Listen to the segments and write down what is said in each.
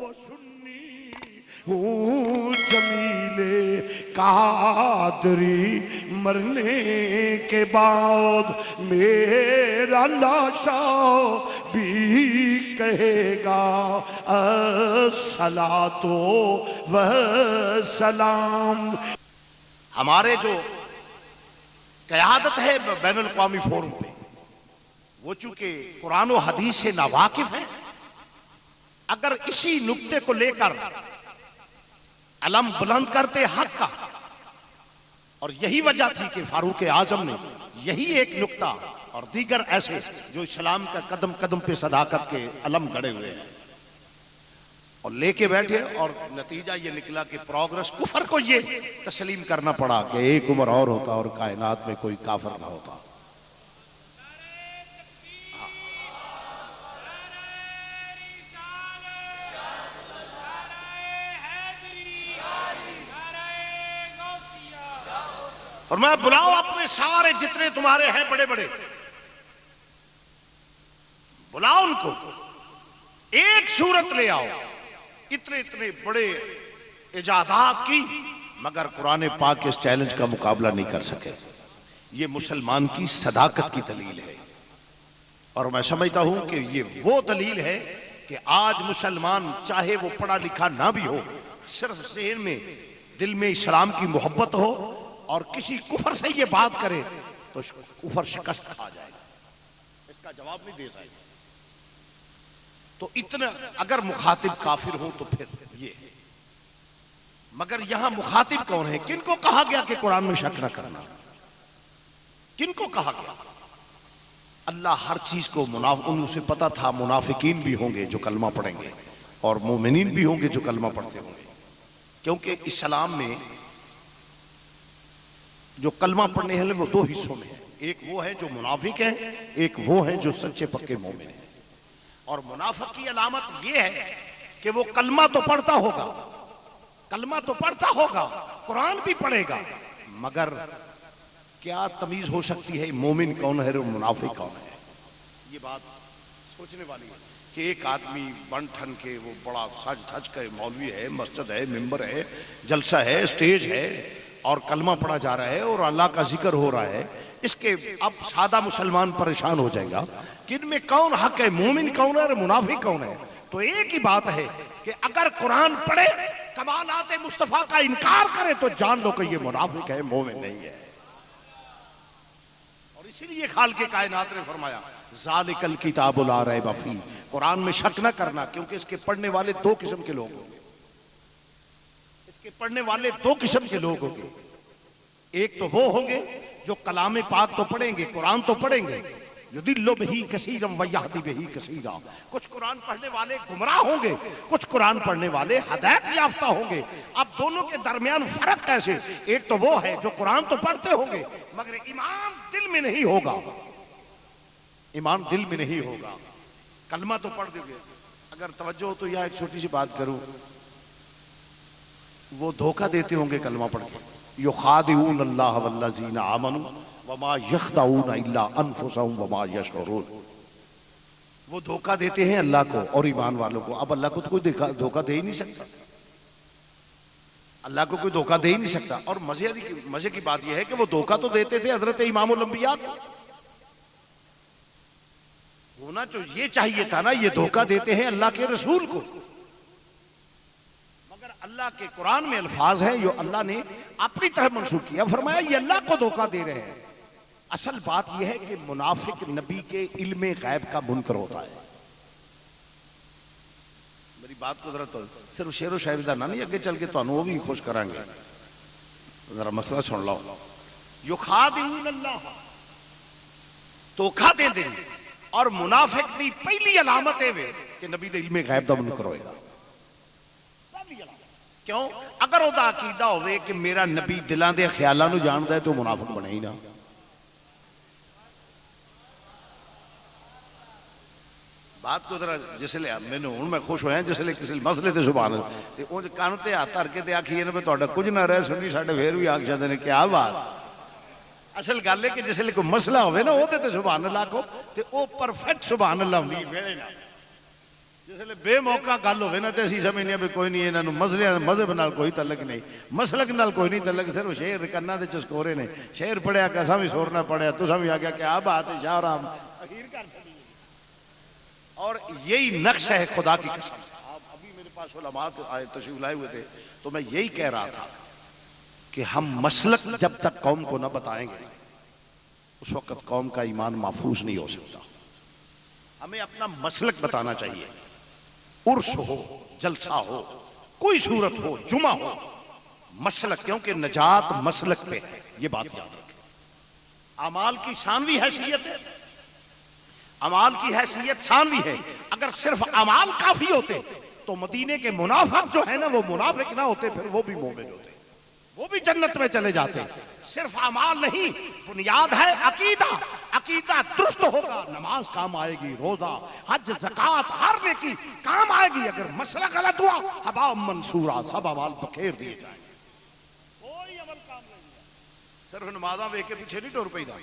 وہ سنی ہوں جمیلے قادری مرنے کے بعد میرا لاشا بھی کہے گا الصلاۃ والسلام۔ ہمارے جو قیادت ہے بین الاقوامی فورم پہ، وہ چونکہ قرآن و حدیث سے ناواقف ہیں، اگر اسی نکتے کو لے کر علم بلند کرتے حق کا، اور یہی وجہ تھی کہ فاروق اعظم نے یہی ایک نکتہ اور دیگر ایسے جو اسلام کا قدم قدم پہ صداقت کے علم گڑے ہوئے ہیں اور لے کے بیٹھے، اور نتیجہ یہ نکلا کہ پروگرس کفر کو یہ تسلیم کرنا پڑا کہ ایک عمر اور ہوتا اور کائنات میں کوئی کافر نہ ہوتا۔ فرمایا بلاؤ اپنے سارے جتنے تمہارے ہیں بڑے بڑے، بلاؤ ان کو، ایک صورت لے آؤ، اتنے اتنے بڑے ایجادات کی، مگر قرآن پاک اس چیلنج کا مقابلہ نہیں کر سکے۔ یہ مسلمان کی صداقت کی دلیل ہے، اور میں سمجھتا ہوں کہ یہ وہ دلیل ہے کہ آج مسلمان چاہے وہ پڑھا لکھا نہ بھی ہو، صرف ذہن میں دل میں اسلام کی محبت ہو اور کسی کفر سے یہ بات کرے تو کفر شکست کھا جائے گا، اس کا جواب نہیں دے سکے۔ تو اتنا اگر مخاطب کافر ہوں تو پھر یہ، مگر یہاں مخاطب کون ہے؟ کن کو کہا گیا کہ قرآن میں شک نہ کرنا؟ کن کو کہا گیا؟ اللہ ہر چیز کو ان سے پتا تھا منافقین بھی ہوں گے جو کلمہ پڑھیں گے اور مومنین بھی ہوں گے جو کلمہ پڑھتے ہوں گے، کیونکہ اسلام میں جو کلمہ پڑھنے ہیں وہ دو حصوں میں ہیں، ایک وہ ہے جو منافق ہیں، ایک وہ ہیں جو سچے پکے مومن ہیں۔ اور منافق کی علامت یہ ہے کہ وہ کلمہ تو پڑھتا ہوگا، کلمہ تو پڑھتا ہوگا، قرآن بھی پڑھے گا، مگر کیا تمیز ہو سکتی ہے مومن کون ہے اور منافق کون ہے؟ یہ بات سوچنے والی ہے کہ ایک آدمی بن ٹھن کے وہ بڑا سج دھج کے مولوی ہے، مسجد ہے، ممبر ہے، جلسہ ہے، اسٹیج ہے، اور کلمہ پڑھا جا رہا ہے اور اللہ کا ذکر ہو رہا ہے، اس کے اب سادہ مسلمان پریشان ہو جائے گا کہ ان میں کون حق ہے، مومن کون ہے اور منافق کون ہے؟ تو ایک ہی بات ہے کہ اگر قرآن پڑھے، کمالات مصطفیٰ کا انکار کرے تو جان لو کہ یہ منافق ہے، مومن نہیں ہے۔ اور اسی لیے خالق کائنات نے فرمایا ذالک الکتاب لا ریب فیہ، قرآن میں شک نہ کرنا، کیونکہ اس کے پڑھنے والے دو قسم کے لوگ ہوں گے، کہ پڑھنے والے دو قسم کے لوگ ہوں گے۔ ایک تو وہ ہوں گے جو کلام پاک تو پڑھیں گے، قرآن تو پڑھیں گے، یضل بہ کثیرا ویہدی بہ کثیرا، کچھ قرآن پڑھنے والے گمراہ ہوں گے، کچھ قرآن پڑھنے والے ہدایت یافتہ ہوں گے۔ اب دونوں کے درمیان فرق کیسے؟ ایک تو وہ ہے جو قرآن تو پڑھتے ہوں گے مگر ایمان دل میں نہیں ہوگا، ایمان دل میں نہیں ہوگا، کلمہ تو پڑھ دیں گے۔ اگر توجہ ہو تو یہاں ایک چھوٹی سی بات کروں، وہ دھوکہ دیتے ہوں گے کلمہ پڑھ کے، یخادعون اللہ والذین آمنوا وما یخدعون الا انفسهم وما یشعرون، وہ دھوکہ دیتے ہیں اللہ کو اور ایمان والوں کو۔ اب اللہ کو تو کوئی دھوکہ دے ہی نہیں سکتا، اللہ کو کوئی دھوکہ دے ہی نہیں سکتا۔ اور مزے کی بات یہ ہے کہ وہ دھوکہ تو دیتے تھے حضرت امام الانبیاء کو، ہونا جو یہ چاہیے تھا نا، یہ دھوکہ دیتے ہیں اللہ کے رسول کو، مگر اللہ کے قرآن میں الفاظ ہیں جو اللہ نے اپنی طرف منسوخ کیا، فرمایا یہ اللہ کو دھوکہ دے رہے ہیں۔ اصل بات یہ ہے کہ منافق نبی کے علم غیب کا منکر ہوتا ہے۔ میری بات کو ذرا تو صرف شعر و شاعری دا نہیں، اگے چل کے تانوں وہ بھی خوش کریں گے، ذرا مسئلہ سن لو۔ یخادعون اللہ، دھوکہ دے دیں، اور منافق دی پہلی علامت ہے کہ نبی دے علم غیب دا منکر ہوئے گا۔ کیوں؟ اگر وہ دا عقیدہ ہوئے کہ میرا نبی دلان دے خیالہ نو جاندہ ہے تو منافق بنے ہی نا۔ بات کو ذرا جس لئے میں خوش ہویا جس لئے کسی مسئلے تے سبحان اللہ تے اون کانوں تے ہاتھ دھر کے تے آکھیے نا تہاڈا کچھ نہ رہے سنی ساڈے پھر بھی آکھ جاندے نے کیا بات۔ اصل گل ہے کہ جس لئے کوئی مسئلہ ہوئے نا وہ تے سبحان اللہ کو تے او پرفیکٹ سبحان اللہ ہوندی ویلے نا، جسے بے موقع گل ہوئے نا تے اسی سمجھنے بھی کوئی نہیں انہاں نوں مذہب نال کوئی تعلق نہیں، مسلک نال کوئی نہیں تعلق، صرف شعر کنا دے چسکورے نے، شعر پڑھیا کہ اساں بھی سورنا پڑھیا، تساں بھی آ گیا کیا بات ہے شاہ رام اخیر کر چھڑی۔ اور یہی نقش ہے خدا کی قسم، ابھی میرے پاس علماء آئے تشریف لائے ہوئے تھے تو میں یہی کہہ رہا تھا کہ ہم مسلک جب تک قوم کو نہ بتائیں گے اس وقت قوم کا ایمان محفوظ نہیں ہو سکتا۔ ہمیں اپنا مسلک بتانا چاہیے، عرس ہو، جلسہ ہو، کوئی صورت ہو، جمعہ ہو، مسلک، کیونکہ نجات مسلک پہ ہے، یہ بات یاد رکھیں۔ اعمال کی ثانوی حیثیت ہے، اعمال کی حیثیت ثانوی ہے، اگر صرف اعمال کافی ہوتے تو مدینے کے منافق جو ہے نا وہ منافق نہ ہوتے، پھر وہ بھی مومن ہوتے، وہ بھی جنت میں چلے جاتے۔ صرف اعمال نہیں، بنیاد ہے عقیدہ، عقیدہ درست ہوگا نماز کام آئے گی، روزہ، حج، زکوٰۃ، ہر نیکی کام آئے گی۔ اگر مسئلہ غلط ہوا ہباء منصورا، سب اعمال بکھیر دیے جائیں، کوئی عمل کام نہیں ہے۔ صرف نمازاں ویکھ کے پیچھے نہیں ٹر پئی دا،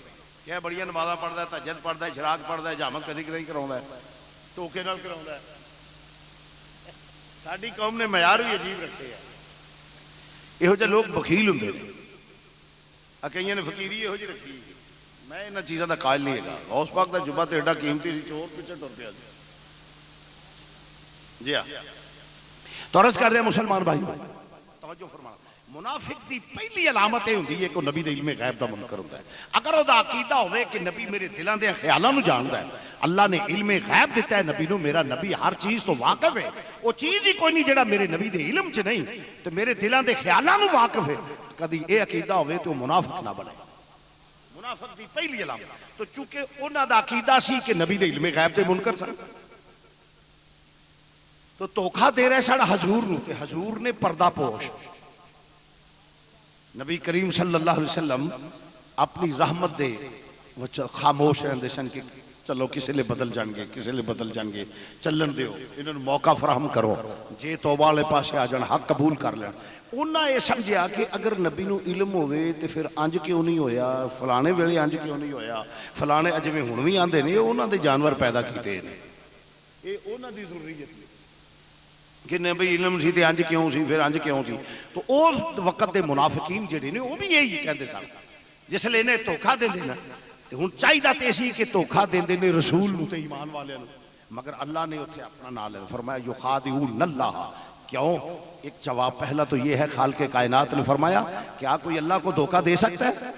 کیا بڑیاں نمازاں پڑھدا ہے، تہجد پڑھدا ہے، اشراق پڑھدا ہے، جامع کدی کدی کراوندا ہے، ٹوکے نال کراوندا ہے۔ ساڈی قوم نے معیار بھی عجیب رکھے ہیں، یہو جہے لوگ بخیل ہوندے نے، کئیاں نے فقیری یہو جی رکھی۔ میں انہاں چیزاں دا قائل نہیں ہے، غوث پاک دا جبہ تے ایڈا قیمتی سی، چور پیچھے ٹر پیا جی ہاں۔ تو عرض کر رہے ہیں مسلمان بھائی، توجہ فرمانا، منافق دی پہلی علامت یہ ہوندی ہے کہ نبی دے علم غیب دا منکر ہوتا ہے۔ اگر وہ دا عقیدہ ہوئے کہ نبی میرے دلاں دے خیالاں نوں جاندا ہے، اللہ نے علم غیب دیتا ہے نبی نوں، میرا نبی ہر چیز تو واقف ہے، وہ چیز ہی کوئی نہیں جڑا میرے نبی دے علم چ نہیں، تو میرے دلاں دے خیالاں نوں واقف ہے، کدی اے عقیدہ ہوئے تو منافق نہ بنے۔ منافق دی پہلی علامت تو چونکہ انہاں دا عقیدہ سی کہ نبی دے علم غیب دے منکر سن، تو دھوکا دے رہے سن حضور نوں، تے حضور نے پردہ پوش، نبی کریم صلی اللہ علیہ وسلم اپنی رحمت دے خاموش رہندے سن کہ چلو کسے لے بدل جان گے، کسے لے بدل جان گے، چلن دیو، انہوں نے موقع فراہم کرو، جے توبہ والے پاسے آ جان، حق قبول کر لیں۔ انہاں یہ سمجھیا کہ اگر نبی نو علم ہوئے تو پھر انج کیوں نہیں ہویا، فلانے ویلے انج کیوں نہیں ہویا، فلانے اجویں ہن وی آندے نے، انہاں دے جانور پیدا کیتے نے، اے انہاں دی ضروریت کہ نبی علم سی تے انج کیوں سی، پھر انج کیوں سی۔ تو اس وقت دے منافقین جڑے نے وہ بھی یہی کہندے سن، جس لے انہیں دھوکا دیندے نا، تے ہن چاہیدا تے سی کہ دھوکا دیندے نے رسول نوں تے ایمان والےاں نوں، مگر اللہ نے اوتھے اپنا نام لے فرمایا یخادعون اللہ۔ کیوں؟ ایک جواب پہلا تو یہ ہے، خالق کائنات نے فرمایا کیا کوئی اللہ کو دھوکا دے سکتا ہے؟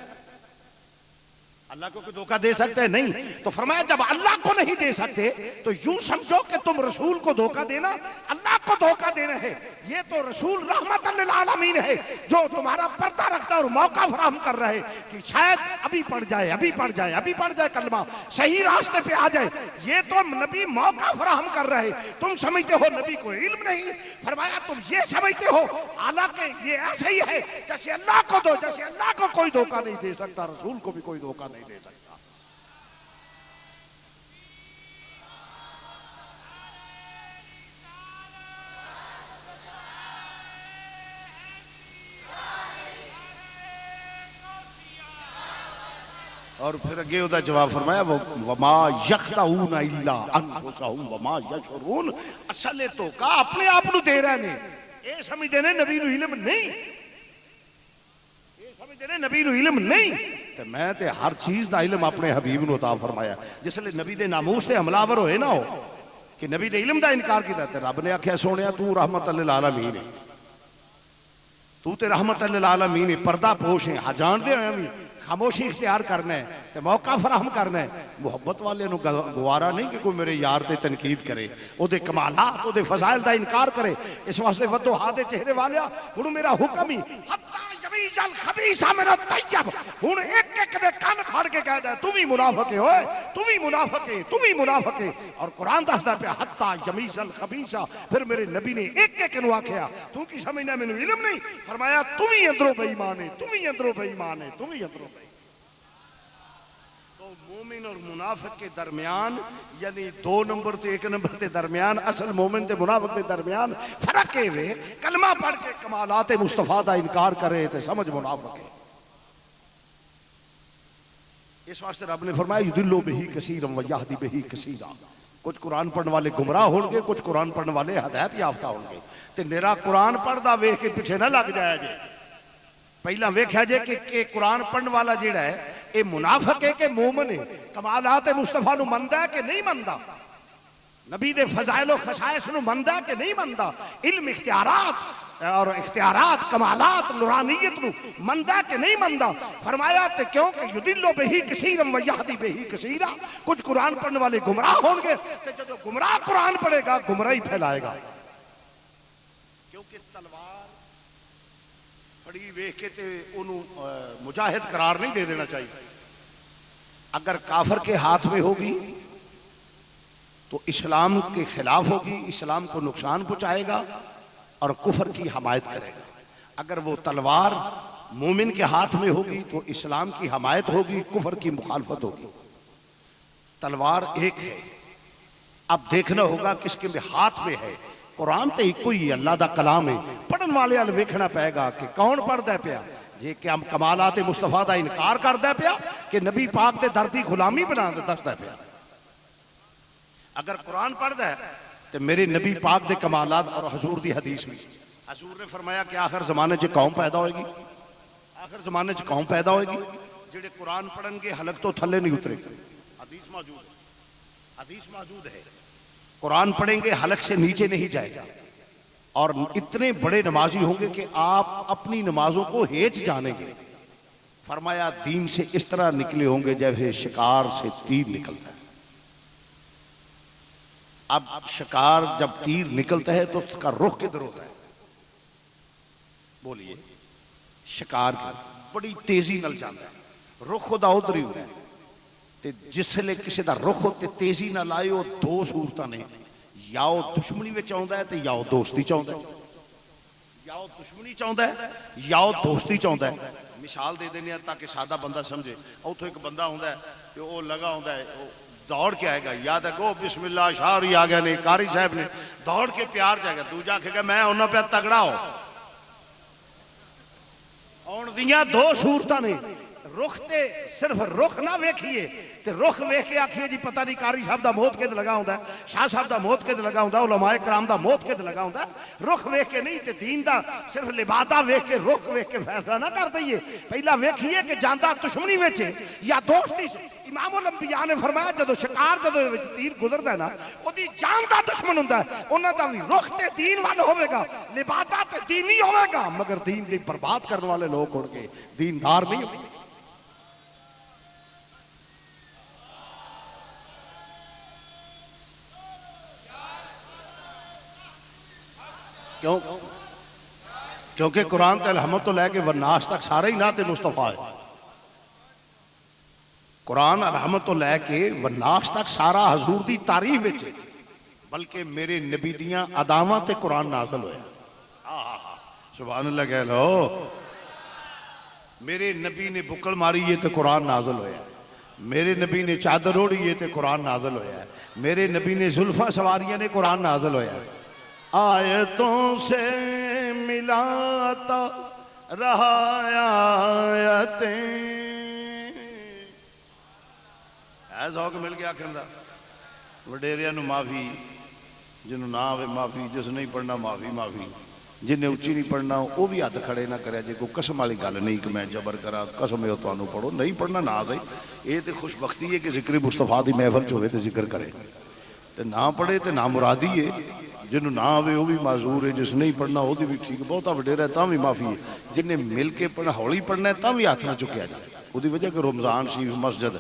اللہ کو کوئی دھوکا دے سکتے ہیں؟ نہیں۔ تو فرمایا جب اللہ کو نہیں دے سکتے تو یوں سمجھو کہ تم رسول کو دھوکا دینا اللہ کو دھوکا دینا ہے۔ یہ تو رسول رحمت للعالمین ہے جو تمہارا پردہ رکھتا ہے اور موقع فراہم کر رہا ہے کہ شاید ابھی پڑھ جائے، ابھی پڑھ جائے، ابھی پڑھ جائے کلمہ، صحیح راستے پہ آ جائے۔ یہ تو نبی موقع فراہم کر رہے، تم سمجھتے ہو نبی کو علم نہیں۔ فرمایا تم یہ سمجھتے ہو حالانکہ یہ ایسے ہی ہے جیسے اللہ کو دو، جیسے اللہ کو کوئی دھوکا نہیں دے سکتا، رسول کو بھی کوئی دھوکا نہیں دے سکتا۔ اور پھر اگے وہ جواب فرمایا وما یخدعون الا انفسهم وما یشعرون، اصل دھوکا اپنے آپ نو دے رہے نے، اے سمجھدے نے نبی نو علم نہیں، اے سمجھدے نے نبی نو علم نہیں، تے میں تے ہر چیز دا علم اپنے حبیب نو عطا فرمایا۔ جس لے نبی دے ناموس تے حملہ ور ہوئے نہ ہو کہ نبی دے علم دا انکار کیتا، تے رب نے آکھیا سونیا تو رحمت للعالمین ہے، تو تے رحمت للعالمین ہے، پردہ پوش ہے، جان دے ہوئے خاموشی اختیار کرنا ہے تے موقع فراہم کرنا ہے۔ محبت والے نو گوارا نہیں کہ کوئی میرے یار تے تنقید کرے، او دے کمالات، او دے فضائل دا انکار کرے، اس واسطے ودوحا دے چہرے والیا ہن میرا حکم ہی حتی یمیز الخبیث من الطیب، ہن ایک ایک دے کان پھاڑ کے کہہ دے تم ہی منافق ہے، ہوئے تم ہی منافق ہے، تم ہی منافق ہے۔ اور قرآن دستا پہ حتی یمیز الخبیث، پھر میرے نبی نے ایک ایک نو آکھیا تو کی سمجھنا مینوں علم نہیں؟ فرمایا تم ہی اندروں بے ایمان ہے، تم ہی اندروں بے ایمان ہے، تم ہی اندروں بے۔ تو مومن اور منافق کے درمیان یعنی دو نمبر تے ایک نمبر تے درمیان، اصل مومن تے منافق تے درمیان فرق ہے وے کلمہ پڑھ کے کمالات مصطفیٰ دا انکار کرے تے سمجھ منافق ہے۔ اس واسطے رب نے فرمایا یضل بہ کثیرا ویہدی بہ کثیرا، کچھ قرآن پڑھنے والے گمراہ ہون گے، کچھ قرآن پڑھنے والے ہدایت یافتہ ہون گے. تے میرا قرآن پڑھدا ویکھ کے پیچھے نہ لگ جایا جے. پہلا ویکھیا جے کہ قرآن پڑھن والا جیڑا ہے اے منافق ہے کہ مومن ہے، کمالات مصطفیٰ نو مندا ہے کہ نہیں مندا، نبی دے فضائل و خصائص نو مندا کہ نہیں مندا، علم اختیارات اور اختیارات کمالات نورانیت نو مندا کہ نہیں مندا. فرمایا تے کیونکہ یدلو بہی کثیرا و یہدی بہی کثیرا، کچھ قرآن پڑھنے والے گمراہ ہون گے تے جدو گمراہ قرآن پڑھے گا گمراہی پھیلائے گا. کیونکہ تلوار پڑی ویکھ کے تے انہوں مجاہد قرار نہیں دے دینا چاہیے. اگر کافر کے ہاتھ میں ہوگی تو اسلام کے خلاف ہوگی، اسلام کو نقصان پہنچائے گا اور کفر کی حمایت کرے گا. اگر وہ تلوار مومن کے ہاتھ میں ہوگی تو اسلام کی حمایت ہوگی، کفر کی مخالفت ہوگی. تلوار ایک ہے، اب دیکھنا ہوگا کس کے ہاتھ میں ہے. قرآن تے ہی کوئی اللہ دا کلام ہے، پڑھن والے ال ویکھنا پائے گا کہ کون پڑھدا پیا، یہ کہ ہم کمالات مصطفیٰ دا انکار کردا پیا کہ نبی پاک دے دردی غلامی بنا دسدا پیا. اگر قرآن پڑھدا ہے تو میرے نبی پاک دے کمالات اور حضور دی حدیث بھی، حضور نے فرمایا کہ آخر زمانے چ قوم پیدا ہوئے گی، آخر زمانے چ قوم پیدا ہوئے گی جڑے قرآن پڑھن گے حلق تو تھلے نہیں اترے گی. حدیث موجود ہے، حدیث موجود ہے. قرآن پڑھیں گے حلق سے نیچے نہیں جائے گا، اور اتنے بڑے نمازی ہوں گے کہ آپ اپنی نمازوں کو ہیچ جانیں گے. فرمایا دین سے اس طرح نکلے ہوں گے جیسے شکار سے تیر نکلتا ہے. اب شکار جب تیر نکلتا ہے تو اس کا رخ کدھر ہوتا ہے؟ بولیے. شکار کی بڑی تیزی نل جاتا ہے، رخ خدا ادھر ہی ہوتا ہے. جس لئے کسی دا رخ ہوتے تیزی نہ لائے وہ دو صورتاں نہیں، یا وہ دشمنی میں چاہتا ہے یا وہ دوستی چاہتا ہے، یا وہ دشمنی چاہتا ہے یا وہ دوستی چاہتا ہے. مثال دے دینے تاکہ سادہ بندہ سمجھے. اتھو ایک بندہ ہوتا ہے کہ وہ لگا ہوتا ہے، دوڑ کے آئے گا، یاد ہے گو بسم اللہ شاعری آ گیا نے کاری صاحب نے دوڑ کے پیار جائے گا. دوجا کہے گا میں انہوں پہ تگڑا ہو. اور دیاں دو صورتاں نے، رخ تے صرف رخ نہ ویکھیے تے رخ ویکھ کے آکھیے جی پتہ نہیں قاری صاحب دا موت کد لگا ہوندا ہے، شاہ صاحب دا موت کد لگا ہوندا ہے، علماء کرام دا موت کد لگا ہوندا ہے. رخ ویکھ کے نہیں تے دین دا صرف لبادہ ویکھ کے رخ ویکھ کے فیصلہ نہ کر دئیے. پہلا ویکھیے کہ جاندہ دشمنی وچ یا دوستی. امام الانبیاء نے فرمایا جدو شکار جدو تیر گزردا ہے نا او دی جان دا دشمن ہوندا ہے، انہاں دا وی رخ تے دین وال ہوے گا، لبادہ تے دینی ہوے گا، مگر دین دی برباد کرنے والے لوگ ہون گے، دیندار نہیں ہوں گے. کیوں؟ کیونکہ قرآن تے الحمد تو لے کے ورناس تک سارے ہی نعت مصطفیٰ ہے. قرآن الحمد تو لے کے ورناس تک سارا حضور دی تعریف ہے، بلکہ میرے نبی دیاں اداواں تے قرآن نازل ہویا. سبحان اللہ کہہ لو. میرے نبی نے بکل ماری یہ تے قرآن نازل ہویا. میرے نبی نے چادر اوڑھی یہ تے قرآن نازل ہویا. میرے نبی نے زلفاں سواریاں نے قرآن نازل ہویا. آیتوں سے ملاتا رہا آیتیں. ایسا ہو کہ مل کے آخر دا وڈیریاں نو معافی، جنہوں نہ آوے معافی، جس نہیں پڑھنا معافی معافی، جنہیں اچھی نہیں پڑھنا وہ بھی ہاتھ کھڑے نہ کرے. جی کوئی قسم والی گل نہیں کہ میں جبر کرا قسم ہے تو پڑھو، نہیں پڑھنا نہ آ. یہ تو خوش بختی ہے کہ ذکر مصطفیٰ دی محفل چ ہوئے تو ذکر کرے، تو نہ پڑھے تو نہ مرادی ہے. جنہوں نہ آوے وہ بھی معذور ہے، جس نہیں پڑھنا وہ بھی ٹھیک. بہتا وڈیرا ہے تاں بھی معافی ہے. جنہیں مل کے پڑھنا ہولی پڑھنا ہے تاں بھی ہاتھ نہ چکیا جائے. وہ وجہ کہ رمضان شریف مسجد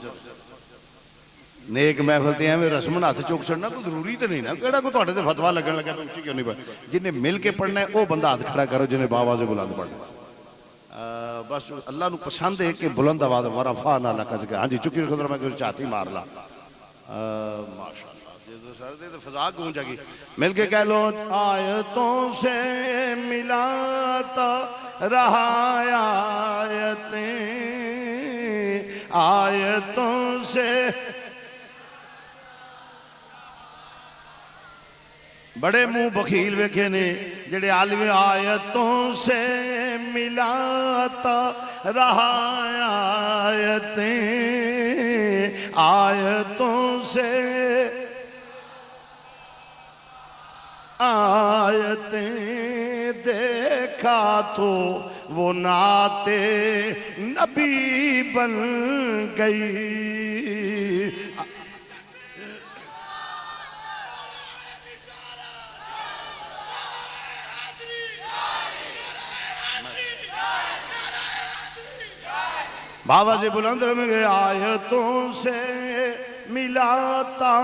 نیک محفل تے ایویں رسمن ہاتھ چک چڑنا کوئی ضروری تو نہیں نا. کہڑا کوئی تہاڈے تے فتوا لگن لگا تو اچھی کیوں نہیں پڑھ. جنہیں مل کے پڑھنا ہے وہ بندہ ہاتھ کھڑا کرو جنہیں باواز بلند پڑھنا. بس اللہ نو پسند ہے کہ بلند آواز ورفعنا لک ذکرک. ہاں جی چکی خدا میں کوئی چاہتی مار لا. ماشاء سردے تو فضا گونج گی. مل کے کہہ لو آیتوں سے ملاتا رہا آیتیں، آیتوں سے. بڑے منہ بخیل ویکھے نے جڑے عالم آیتوں سے ملاتا رہا آیتیں، آیتوں سے. آیتیں دیکھا تو وہ نعت نبی بن گئی. بابا جی بلند میں گئے آیتوں سے ملاتا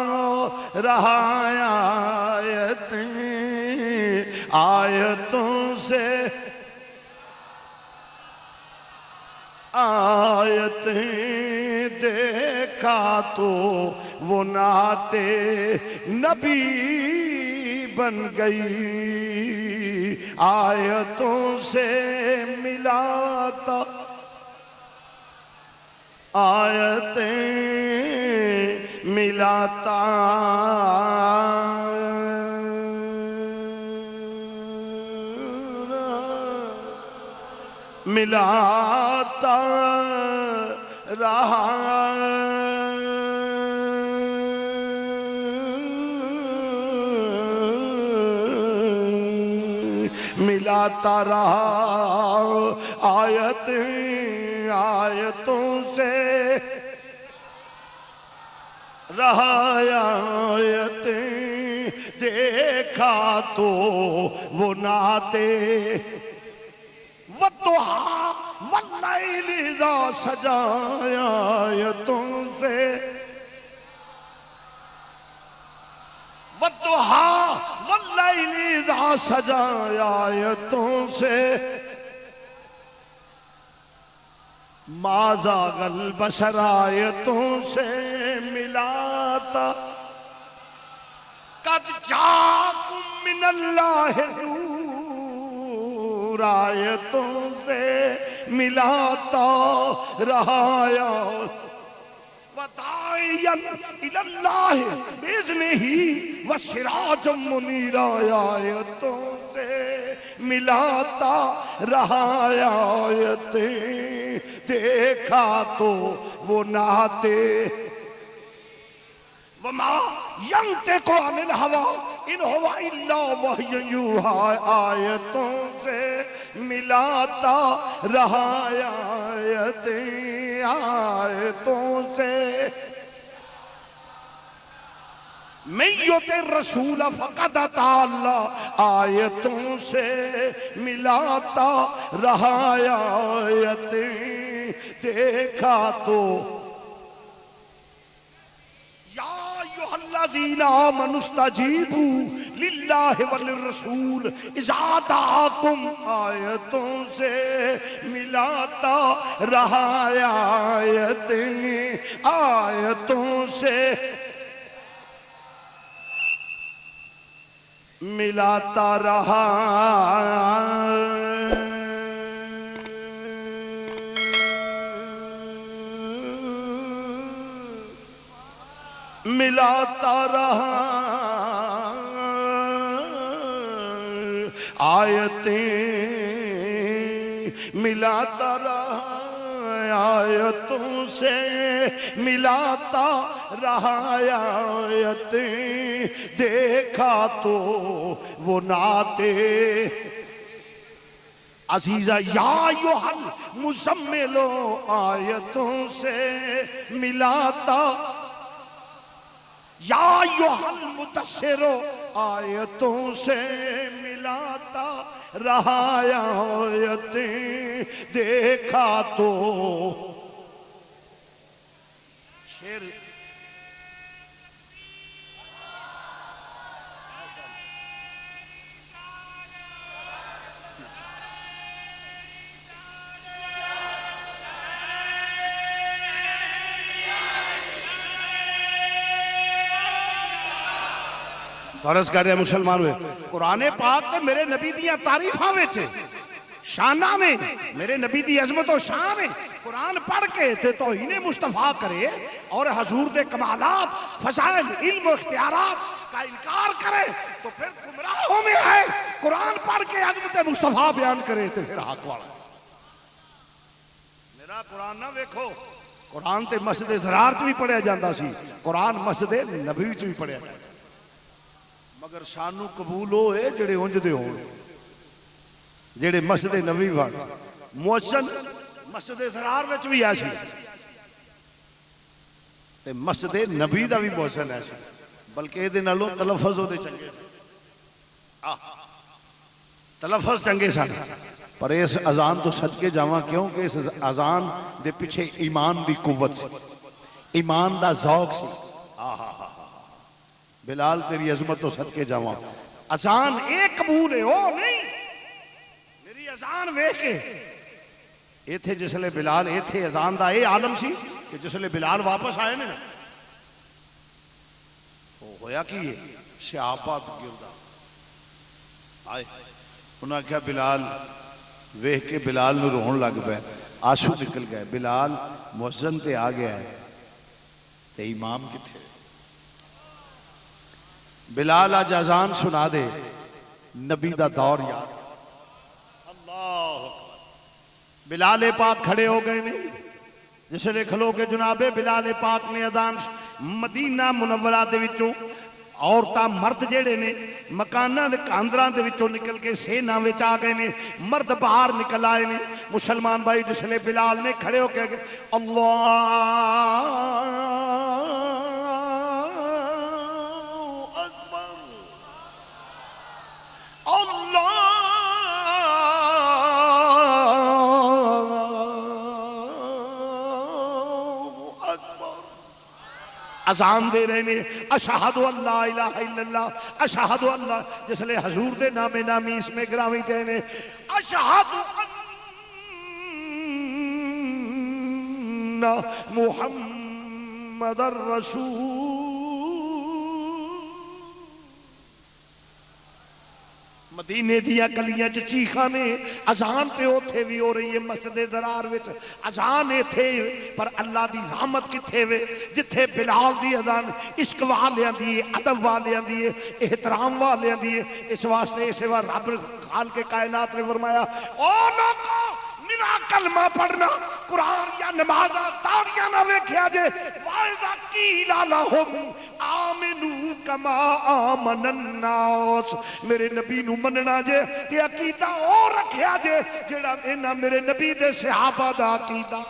رہا آیتوں سے آیتیں دیکھا تو وہ نعت نبی بن گئی. آیتوں سے ملاتا آیتیں ملاتا ملاتا رہا ملاتا رہا آیتوں سے رہا آیتیں دیکھا تو وہ نعت والضحیٰ واللیل اذا سجا. آیتوں سے والضحیٰ واللیل اذا سجا. آیتوں سے ما زاغ البصر. آیتوں سے ملاتا قد جاءکم من اللہ نور. آیتوں سے ملاتا رہا وداعیا الی اللہ بإذنہ وسراجا منیرا. آیتوں سے ملاتا رہا آیتیں دیکھا تو وہ نعت وما ينطق عن الهوى ان هو الا وحی یوحی. آیتوں سے ملاتا رہا آیتوں سے من یطع الرسول فقد اطاع اللہ. آیتوں سے ملاتا رہا آیتیں دیکھا تو یا ایھا الذین آمنوا استجیبوا للہ وللرسول اذا دعاکم. آیتوں سے ملاتا رہا آیتوں سے ملاتا رہا ملاتا رہا آیتیں ملاتا رہا آیتوں سے ملاتا رہا آیتیں دیکھا تو وہ نعت عزیزہ یا ایھا المزمل. آیتوں سے ملاتا یا ایھا المدثر. آیتوں سے ملاتا رہا آیتیں دیکھا تو شیر عرض کر رہے ہیں مسلمان ہوئے قرآن پاک تے میرے نبی دیاں تعریفاں وچ شانہ میں میرے نبی دی عظمت و شان ہے. قرآن پڑھ کے تے توہین مصطفیٰ کرے اور حضور دے کمالات فضائل علم و اختیارات کا انکار کرے تو پھر گمراہوں میں آئے. قرآن پڑھ کے عظمت مصطفیٰ بیان کرے تے پھر حق والا. میرا قرآن نہ ویکھو قرآن تے مسجد زرار چ بھی پڑھیا جاندہ سی قرآن مسجد نبوی چ بھی پڑھیا جاندہ مگر سانو قبول ہوئے جڑے اونج دے ہون جڑے مسجد نبی وچ مؤذن مسجد ضرار وچ بھی ایسی تے مسجد نبی دا بھی مؤذن ایسی بلکہ اے دے نالوں تلفظ دے چنگے تلفظ چنگے سن پر اس اذان تو صدقے جاواں کیوں کہ اس اذان دے پیچھے ایمان دی قوت سی ایمان دا ذوق سی بلال تیری عظمت تو صدقے جاواں اذان ایک قبول ہے او نہیں میری اذان ویکھ کے ایتھے جسلے بلال ایتھے اذان دا اے عالم سی کہ جسلے بلال واپس آئے نا ہویا کی ہے صحابہ گردا آئے انہاں کیا بلال ویکھ کے بلال نو رون لگ پے آنسو نکل گئے بلال مؤذن تے آ گیا ہے تے امام کتھے بلال آج اذان سنا دے نبی دا دور یاد اللہ بلال پاک کھڑے ہو گئے نہیں جس نے کھلو کے جناب بلال پاک نے اذان مدینہ منورہ دے وچوں عورتاں مرد جیڑے نے مکاناں دے کاندراں دے وچوں نکل کے سینا وچ آ گئے نے مرد باہر نکل آئے نے مسلمان بھائی جس نے بلال نے کھڑے ہو کے اللہ اکبر اللہ اذان دے رہے نے اشہدو اللہ الہ الا اللہ اشہدو اللہ جس لئے حضور دے نام نامی اس میں گرامی دے نے اشہدو ان محمد الرسول مدینے دیا گلیاں چیخاں نے اذان تے اوتھے بھی ہو رہی ہے مسجد ضرار وچ اذان ایتھے پر اللہ دی رحمت کتھے وے جتھے بلال دی اذان عشق والیاں دی ادب والیاں دی احترام والیاں دی اس واسطے اس وار رب خالق کائنات نے فرمایا او لوگو نرا کلمہ پڑھنا قرآن یا نمازہ تاڑیاں نہ ویکھیا جے وَإِذَا قِيلَ لَهُمْ آمنوا کما آمن الناس میرے نبی نو مننا جے تے عقیدہ اور رکھیا جے جڑا انہاں میرے نبی دے صحابہ دا عقیدہ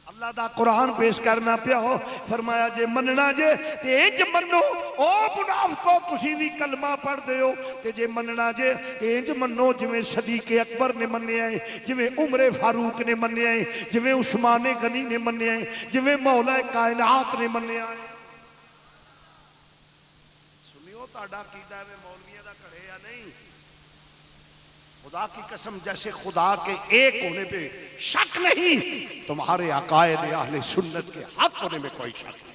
اللہ دا قرآن پیش کرنا پیا ہو فرمایا جے مننا جے تے انج منو او منافقو تسی بھی کلمہ پڑھ دے ہو تے جے مننا جے تے انج منو جویں صدیق اکبر نے مننے آئے جویں عمر فاروق نے مننے آئے جویں عثمان غنی نے مننے آئے جویں مولا کائنات نے مننے آئے سنیو تہاڈا عقیدہ ہے مولویاں دا کڑے یا نہیں خدا کی قسم جیسے خدا کے ایک ہونے پہ شک نہیں تمہارے عقائد اہل سنت کے حق ہونے میں کوئی شک نہیں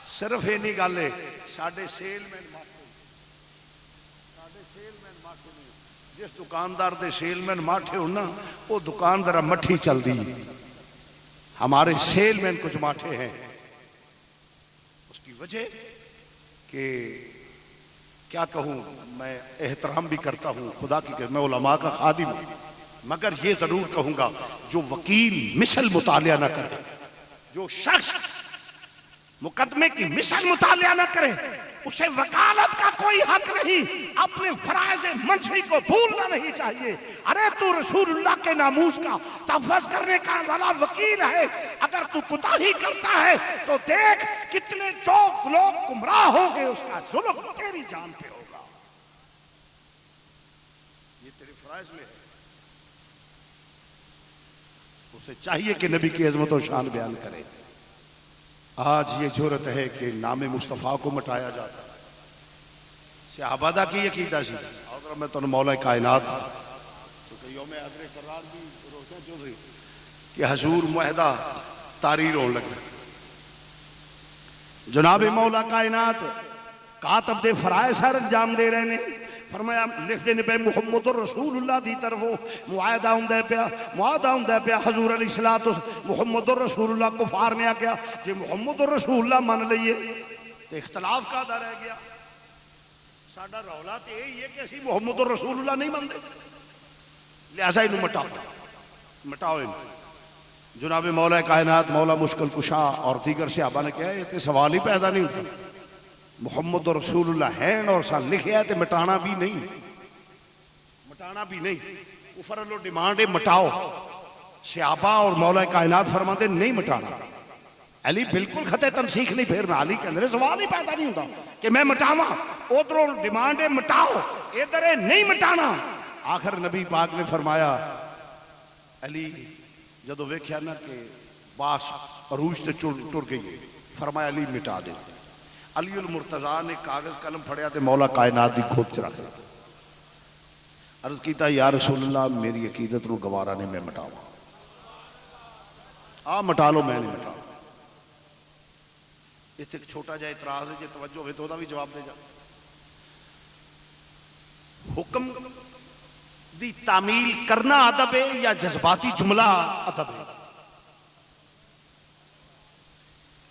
صرف یہ نہیں گالے ساڑھے سیل میں جس دکاندار دے سیل میں ماٹھے ہونا وہ دکاندار مٹھی چل دی ہمارے سیل میں کچھ ماٹھے ہیں اس کی وجہ کہ کیا کہوں میں احترام بھی کرتا ہوں خدا کی کہ میں علماء کا خادم ہوں مگر یہ ضرور کہوں گا جو وکیل مثل مطالعہ نہ کرے جو شخص مقدمے کی مثل مطالعہ نہ کرے اسے وکالت کا کوئی حق نہیں اپنے فرائض منشی کو بھولنا نہیں چاہیے ارے تو رسول اللہ کے ناموس کا تحفظ کرنے کا والا وکیل ہے اگر تو کوتاہی کرتا ہے تو دیکھ کتنے چوک لوگ گمراہ ہو گئے اس کا ظلم تیری جان پہ ہوگا یہ تیرے فرائض میں ہے اسے چاہیے کہ نبی کی عظمت و شان بیان کرے آج یہ جرأت ہے کہ نام مصطفیٰ کو مٹایا جاتا ہے صحابہ دا کی عقیدہ سی اگر میں تو مولا کائنات کیونکہ یوم حضر قرار بھی روشن جو تھی کہ حضور معاہدہ تحریر ہونے لگا جناب مولا کائنات کاتب دے فرائض سر انجام دے رہے نے فرمایا لکھ دینے پہ محمد الرسول اللہ دی طرف معاہدہ ہوندہ پیا حضور علیہ السلام محمد الرسول اللہ کفار نے آگیا جی محمد الرسول اللہ مان لئیے تو اختلاف کا دا رہ گیا ساڑھا رولا تو یہی ہے کہ اسی محمد الرسول اللہ نہیں ماندے لہذا انہوں مٹاؤ انہوں جناب مولا کائنات مولا مشکل کشا اور دیگر صحابہ نے کہا یہ سوال ہی پیدا نہیں ہوتا محمد رسول اللہ ہے اور ساتھ لکھیا ہے تے مٹانا بھی نہیں، مٹانا بھی نہیں۔ کفر لو ڈیمانڈ ہے مٹاؤ، صحابہ اور مولا کائنات فرماتے نہیں مٹانا۔ علی بالکل خطے تنسیخ نہیں پھیرنا، علی کے اندر سوال ہی پیدا نہیں ہوتا کہ میں مٹاواں، ادھروں ڈیمانڈ ہے مٹاؤ، ادھر ہے نہیں مٹانا۔ آخر نبی پاک نے فرمایا علی جدو ویکھیا نا کہ باس عروج تے ٹر گئی ہے، فرمایا علی مٹا دے۔ علی المرتضیٰ نے کاغذ قلم پھڑیا تے مولا کائنات دی کھوپ چ رکھ دیا۔ عرض کیتا یا رسول اللہ میری عقیدت نو گوارا نے میں مٹاواں، آ مٹا لو میں نہیں مٹا۔ اس ایک چھوٹا جا اعتراض ہے جی توجہ ہوئے تو دا بھی جواب دے جا۔ حکم دی تعمیل کرنا ادب ہے یا جذباتی جملہ ادب ہے؟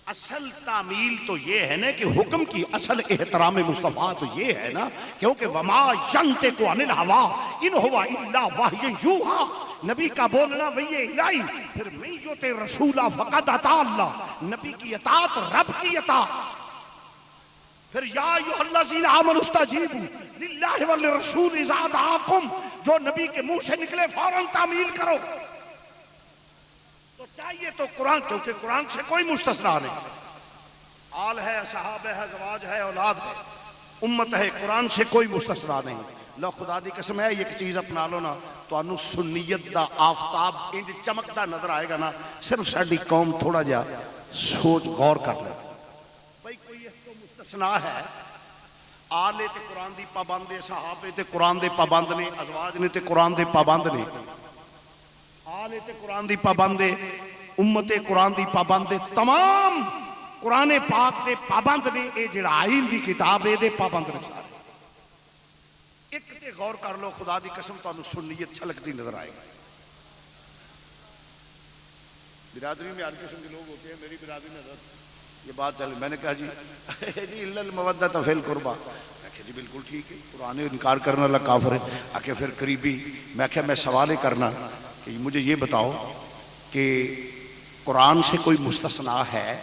اصل تعمیل تو یہ ہے نا کہ حکم کی اصل احترام مصطفیٰ تو یہ ہے نا، کیونکہ وما ینطق عن الہوی ان ہوا الا وحی یوحی، نبی کا بولنا وحی الہی، پھر من یطع الرسول فقد اطاع اللہ، نبی کی اطاعت رب کی اطاعت۔ پھر یا ایھا الذین آمنوا استجیبوا للہ وللرسول اذا دعاکم، جو نبی کے منہ سے نکلے فوراً تعمیل کرو۔ تو چاہیے تو قرآن، کیونکہ قرآن سے کوئی مستثنا نہیں، آل ہے، صحابہ ہے، زواج ہے، اولاد ہے، امت ہے، قرآن سے کوئی مستثنا نہیں۔ لو خدا دی قسم ہے ایک چیز اپنا لو نا تو انو سنیت دا آفتاب انج چمکتا نظر آئے گا نا، صرف ساڈی قوم تھوڑا جا سوچ غور کر لے بھائی کوئی اس کو مستثنا ہے۔ آلے تے قرآن دی پابند ہے، صحابے تے قرآن دے پابند نے، ازواج نے تے قرآن دے پابند نے، آلے تے قرآن دی پابند ہے، امت قرآن دی پابند ہے، تمام قرآن پاک دے پابند نے۔ اے جڑا آئین دی کتاب ہے دے پابند نے سارے۔ ایک تے غور کر لو خدا دی قسم تو انو سنیت چھلک دی نظر آئے گا۔ برادری میں ہر قسم کے لوگ ہوتے ہیں، میری برادری میں حضرت یہ بات چل، میں نے کہا جی جی الا المودۃ فی القربہ، میں کہا جی بالکل ٹھیک ہے، قرآن انکار کرنا اللہ کافر ہے۔ آکے پھر قریبی، میں کہا میں سوال ہی کرنا کہ مجھے یہ بتاؤ کہ قرآن سے کوئی مستثنا ہے؟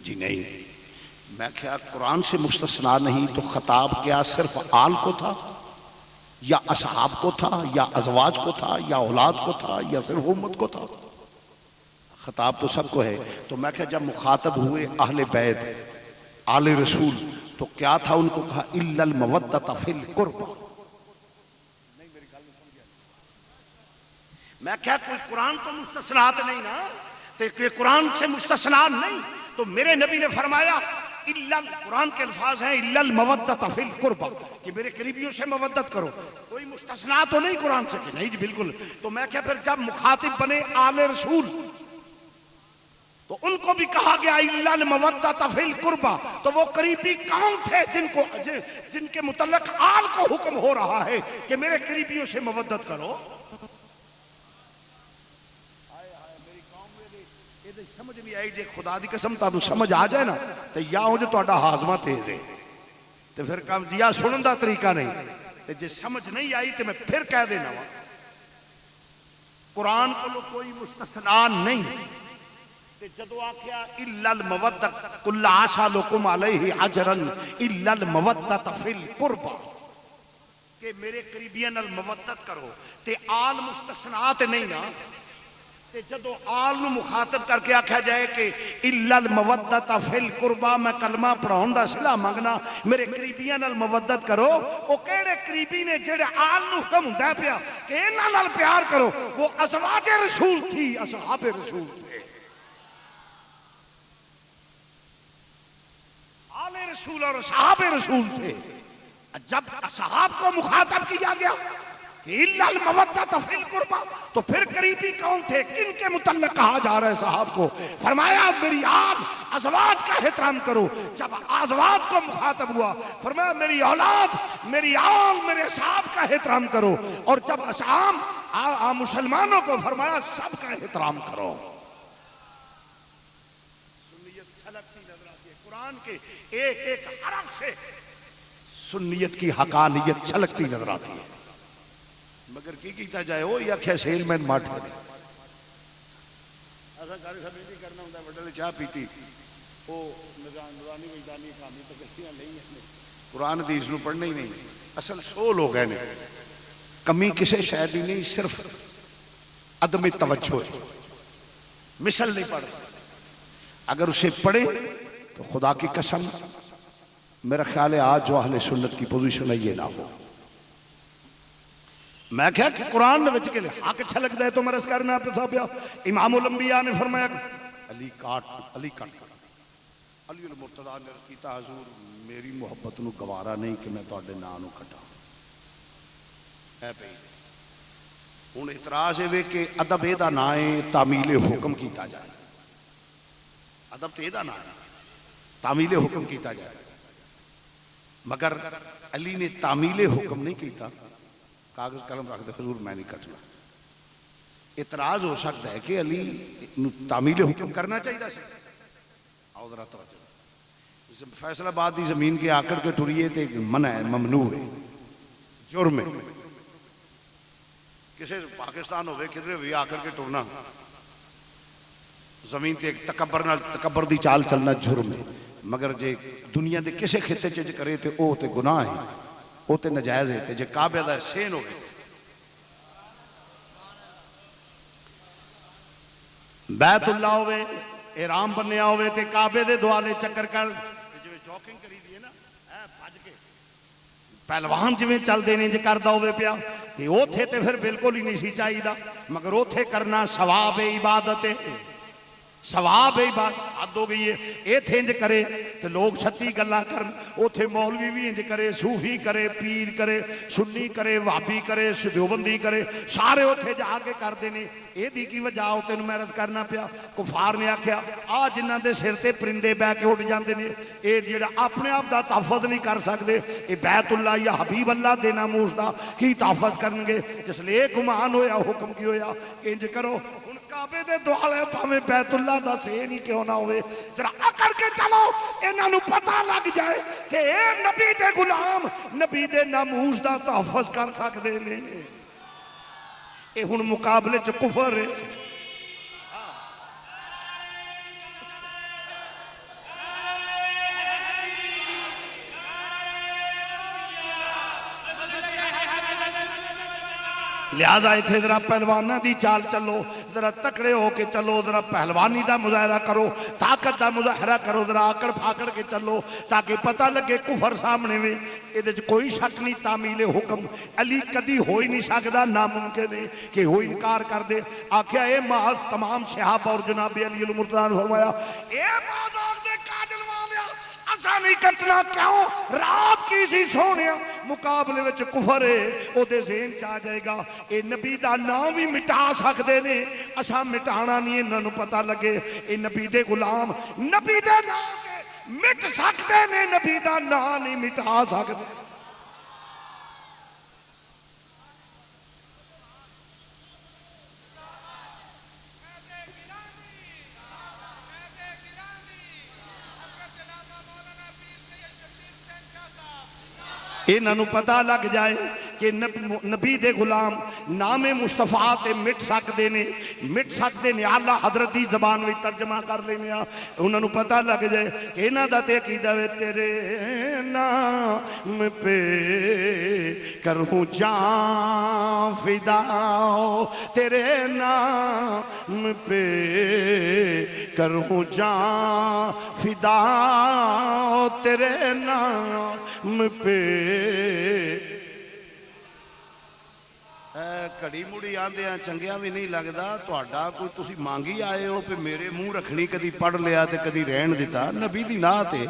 جی نہیں۔ میں کہا قرآن سے مستثنا نہیں تو خطاب کیا صرف آل کو تھا یا اصحاب کو تھا یا ازواج کو تھا یا اولاد کو تھا یا صرف امت کو تھا؟ خطاب تو سب کو ہے۔ تو میں کہا جب مخاطب ہوئے اہل بیت آل رسول تو کیا تھا؟ ان کو کہا الا المودۃ فی القربہ۔ میں کہا کوئی قرآن تو مستثنات نہیں نا، تو قرآن سے مستثنا نہیں تو میرے نبی نے فرمایا قرآن کے الفاظ ہیں الا المودۃ فی القربہ، کہ میرے قریبیوں سے مودت کرو، کوئی مستثنا تو نہیں قرآن سے؟ کہ نہیں جی بالکل۔ تو میں کہا پھر جب مخاطب بنے آل رسول تو ان کو بھی کہا گیا الا المودۃ فی القربہ، تو وہ قریبی کون تھے جن کے متعلق آل کو حکم ہو رہا ہے کہ میرے قریبیوں سے مودت کرو؟ سمجھ نہیں آئی جی خدا دی قسم تانوں سمجھ آ جائے نا تو یا ہو جو تہاڈا ہاضمہ تیز ہے تو پھر کام یا سنن دا طریقہ نہیں، تے جے سمجھ نہیں آئی تو میں پھر کہہ دینا وا قرآن کو کوئی مستثنا نہیں۔ تے جدو آکھیا الا المودۃ قل عسى لكم علیہ اجرا الا المودۃ فی القربہ، کہ میرے قریبیاں نال مودت کرو، تے آل مستثنات نہیں نا۔ جدو آل نو مخاطب کر کے آکھا جائے کہ الا المودۃ فی القربہ، میں کلمہ پڑھاؤں دا صلہ مانگنا، میرے قریبیاں نال مودت کرو، او کیڑے قریبی نے جڑے آل نو حکم ہوندا پیا کہ انہاں نال پیار کرو؟ وہ ازواج رسول تھی، اصحاب رسول تھے، آل رسول اور اصحاب رسول تھے۔ جب اصحاب کو مخاطب کیا گیا کہ الا المودۃ فی القربہ، تو پھر قریبی کون تھے؟ کن کے متعلق کہا جا رہا ہے صحاب کو؟ فرمایا میری آل ازواج کا احترام کرو۔ جب ازواج کو مخاطب ہوا فرمایا میری اولاد، میری آل، میرے صحاب کا احترام کرو، اور جب عام مسلمانوں کو فرمایا سب کا احترام کرو۔ سنیت چھلکتی نظر آتی ہے، قرآن کے ایک ایک حرف سے سنیت کی حقانیت چھلکتی نظر آتی ہے، مگر کی کیتا جائے وہ یا کیا سیل مین ماٹ کرے۔ ایسا گھر سب نہیں کرنا ہوتا، وڈے چاہ پیتی وہ نورانی وجدانی کامی تکلیاں نہیں ہیں، قرآن حدیث نو پڑھنا ہی نہیں، اصل سول ہو گئے نے، کمی کسی شے دی نہیں، صرف عدم توجہ ہے، مثل نہیں پڑھ، اگر اسے پڑھیں تو خدا کی قسم میرا خیال ہے آج جو اہل سنت کی پوزیشن ہے یہ نہ ہو۔ میں کہا کہ قرآن نے وچ کے لئے حق اچھا لگتا ہے تو مرض کرنا پتا پیا، امام الانبیاء نے فرمایا علی کاٹ علی علی المرتضیٰ نے کیتا حضور میری محبت نو گوارا نہیں کہ میں تواڈے نام نو کٹا اے پئی ہن اعتراض ہے کہ ادب اے دا نا ہے تعمیل حکم کیتا جائے، ادب تے اے دا نا ہے تعمیل حکم کیتا جائے، مگر علی نے تعمیل حکم نہیں کیتا، کاغذ قلم رکھ دے حضور میں نہیں کٹنا۔ اعتراض ہو سکتا ہے کہ علی تعمیل حکم کرنا چاہیے سی، آؤ ذرا توجہ، فیصل آباد دی زمین کے آکڑ کے ٹریے تے منع ہے، ممنوع ہے، جرم ہے، کسی پاکستان ہوئے کدھر بھی آکڑ کے ٹرنا زمین تے تکبر دی چال چلنا جرم ہے، مگر جے دنیا دے کسے خطے چیز کرے تے او تے گناہ ہے، او تے نجائز ہے، تے جے کعبے دا سین ہو گئے بیت اللہ ہوئے احرام بنیا ہوئے تے کعبے دے دوالے چکر کر جو جاکنگ کری دیئے نا بھج کے پہلوان جو چل دینے جے کردہ ہوئے پیا تے او تھے تے پھر بالکل ہی نہیں سی چاہی دا، مگر او تھے کرنا ثواب عبادت ہے، ثواب عبادت حد ہو گئی ہے، اے تھے انج کرے تو لوگ چھتی گلہ کرن، او تھے مولوی بھی انج کرے، صوفی کرے، پیر کرے، سنی کرے، وہابی کرے، دیوبندی کرے، سارے او تھے جا کے کر دینے، اے دی کی وجہ ہوتے نو محرز کرنا پیا۔ کفار نے آکھیا آج انہاں دے سر تے پرندے بہ کے اٹھ جاندے نے، اے جڑا اپنے آپ دا تحفظ نہیں کر سکدے، اے بیت اللہ یا حبیب اللہ دے ناموس دا کی تحفظ کرنگے، جس لئے گمان ہویا حکم کی ہویا کہ انج کرو کعبے دے دوالے پاویں بیت اللہ دا سین ہی کیوں نہ ہوئے، ذرا اکڑ کے چلو انہاں نو پتہ لگ جائے کہ اے نبی دے غلام نبی دے ناموس دا تحفظ کر سکدے نے، اے ہن مقابلے چ کفر ہے۔ لہذا اتھے ذرا پہلوانہ دی چال چلو، ذرا تکڑے ہو کے چلو، ذرا پہلوانی دا مظاہرہ کرو، طاقت دا مظاہرہ کرو، ذرا آکڑ پھاکڑ کے چلو تاکہ پتہ لگے کفر سامنے میں، ادھے کوئی شک نہیں تعمیل حکم علی کدی ہوئی نہیں سکدا، ناممکن ہے کہ ہوئی انکار کر دے۔ آکھیا اے محض تمام صحابہ اور جناب علی المرتضیٰ نے فرمایا اے محض آگ دے قاتل والیاں اسا نہیں کٹنا کیوں، رات کی سی سونیا مقابلے وچ کفر ہے، او دے ذہن چاہ جائے گا اے نبی دا نام بھی مٹا سکدے نے، اسا مٹانا نہیں، انہاں نوں پتہ لگے اے نبی دے غلام نبی دے نام تے مٹ سکدے نے، نبی دا نام نہیں مٹا سکدے۔ انہوں پتہ لگ جائے کہ نبی دے غلام نام مصطفیٰ تے مٹ سکتے نے، اللہ حضرت دی زبان میں ترجمہ کر لینے، انہوں پتہ لگ جائے کہ انہوں دا تے عقیدہ وے تیرے نام پہ کروں جان فدا، تیرے نام پہ کروں جان فدا، تیرے نام پہ کڑی مڑی آندے ہیں چنگیاں بھی نہیں لگدا، تہاڈا کوئی تسی مانگی آئے ہو پہ میرے منہ رکھنی کدی پڑھ لیا تے کدی رہن دیتا، نبی دی نہ تے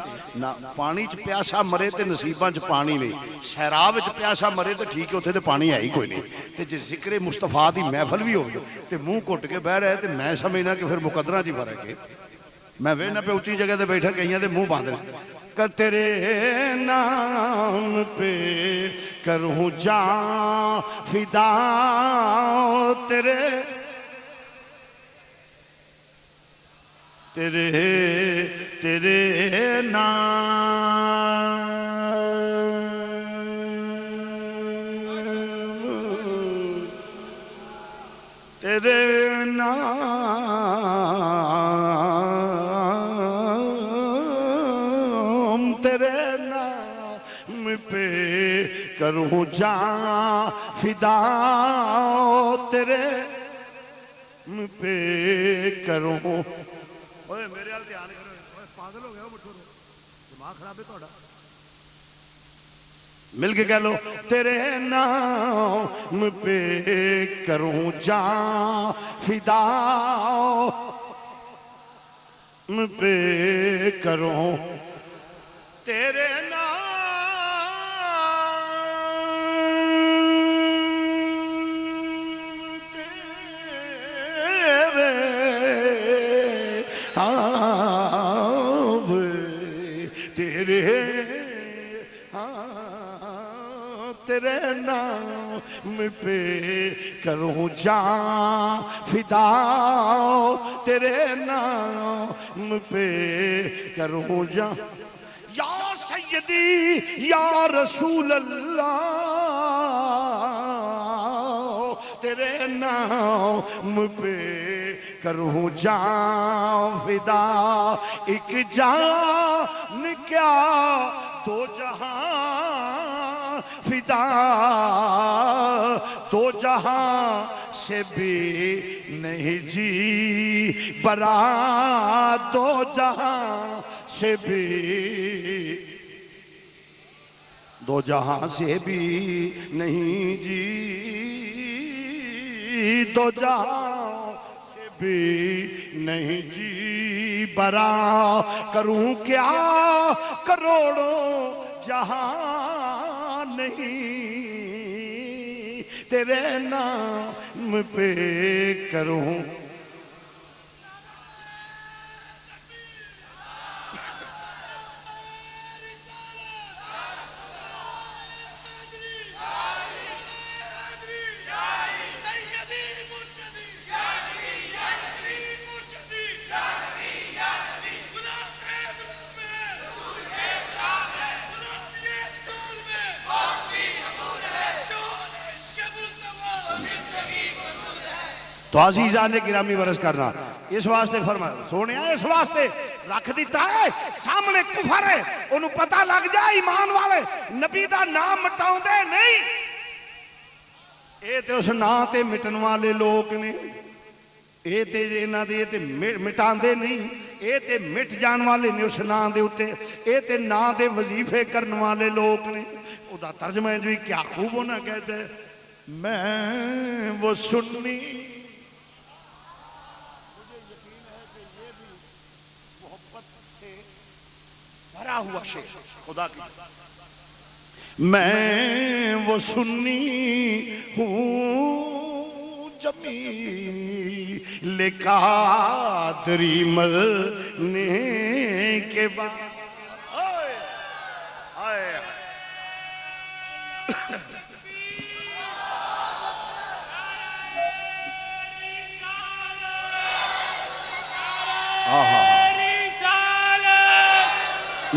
پانی چ پیاسا مرے تے نصیباں چ پانی نہیں، سیراب چ پیاسا مرے تے ٹھیک ہے اتھے تے پانی ہے ہی کوئی نہیں، تے جے ذکر مصطفیٰ دی محفل بھی ہوگی تے منہ کٹ کے بہ رہے تے میں سمجھنا کہ پھر مقدرہ جی فرق ہے، میں وینا پہ اونچی جگہ تے بیٹھا کہیں تے منہ باندھ رہے کر تیرے نام پہ کروں جان فدا، تیرے نام تیرے نام کروں جان فدا تیرے پہ کروں. اوے میرے حال دھیان کرو، پاگل ہو گیا ہو بٹھو، دماغ خراب ہے تھوڑا. مل کے کہہ لو تیرے نام پہ کروں جان فدا پہ کروں تیرے نام تیرے نام پہ کروں جان فدا تیرے نام پہ کروں جان. یا سیدی یا رسول اللہ تیرے نام پہ کروں جان فدا. ایک جان کیا دو جہاں فدا، دو جہاں سے بھی نہیں جی برا، دو جہاں سے بھی، دو جہاں سے بھی نہیں جی، دو جہاں سے بھی نہیں جی برا. کروں کیا کروڑوں جہاں نہیں تیرے نام پہ کروں. تو عزیزان گرامی ورز کرنا اس واسطے فرمایا سونے اس واسطے رکھ دیتا ہے سامنے کفر ہے انہوں پتہ لگ جائے ایمان والے نبی دا نام مٹاؤں دے نہیں. اے تے اس نام تے مٹن والے لوگ نے، اے تے انہاں دے تے مٹان دے نہیں، اے تے مٹ جان والے نے اس نام دے ہوتے، اے تے نام دے وظیفے کرن والے لوگ نے. او دا ترجمہ ہے جو کیا خوب ہونا کہتے ہیں میں وہ سنی. بھرا ہوا شیخ خدا کی میں وہ سنی ہوں جمیل قادری مرنے کے بعد.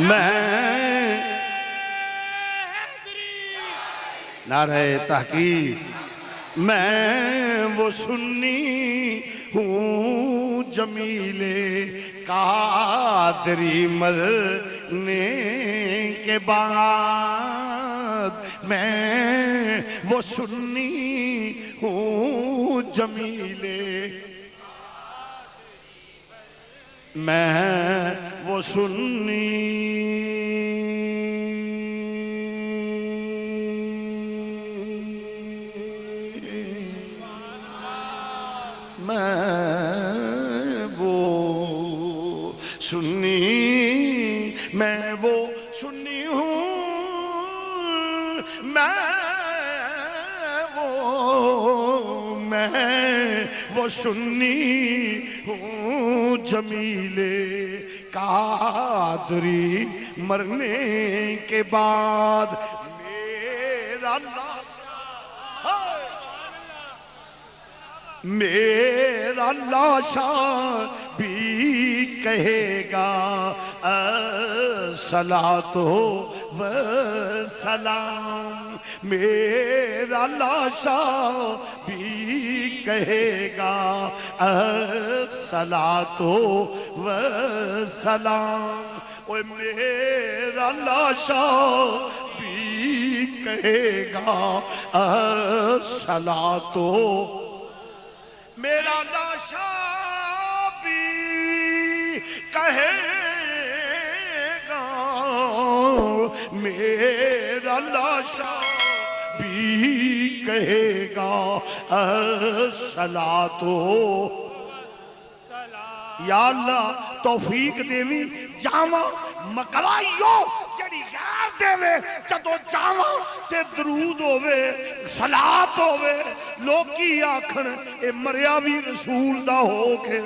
میں نعرہ تحقیق میں وہ سنی ہوں جمیل قادری مرنے کے بعد. میں وہ سنی ہوں جمیل میں وہ سنی میں وہ سنی میں وہ سنی ہوں میں وہ سنی ہوں جمیل قادری مرنے کے بعد. میرا لاشا بھی کہے گا الصلاۃ و سلام. میرا لاشا بھی کہے گا الصلاۃ و سلام. اوہ میرا لاشا بھی کہے گا الصلاۃ، میرا لاشا بھی کہے گا، میرا لاشا بھی کہے گا الصلاۃ۔ یا اللہ توفیق دیوی جاواں مکلائیو جڑی یار دیوے جدو جاواں تے درود ہووے صلاۃ ہووے لوکی آکھن اے مریا بھی رسول دا ہو کے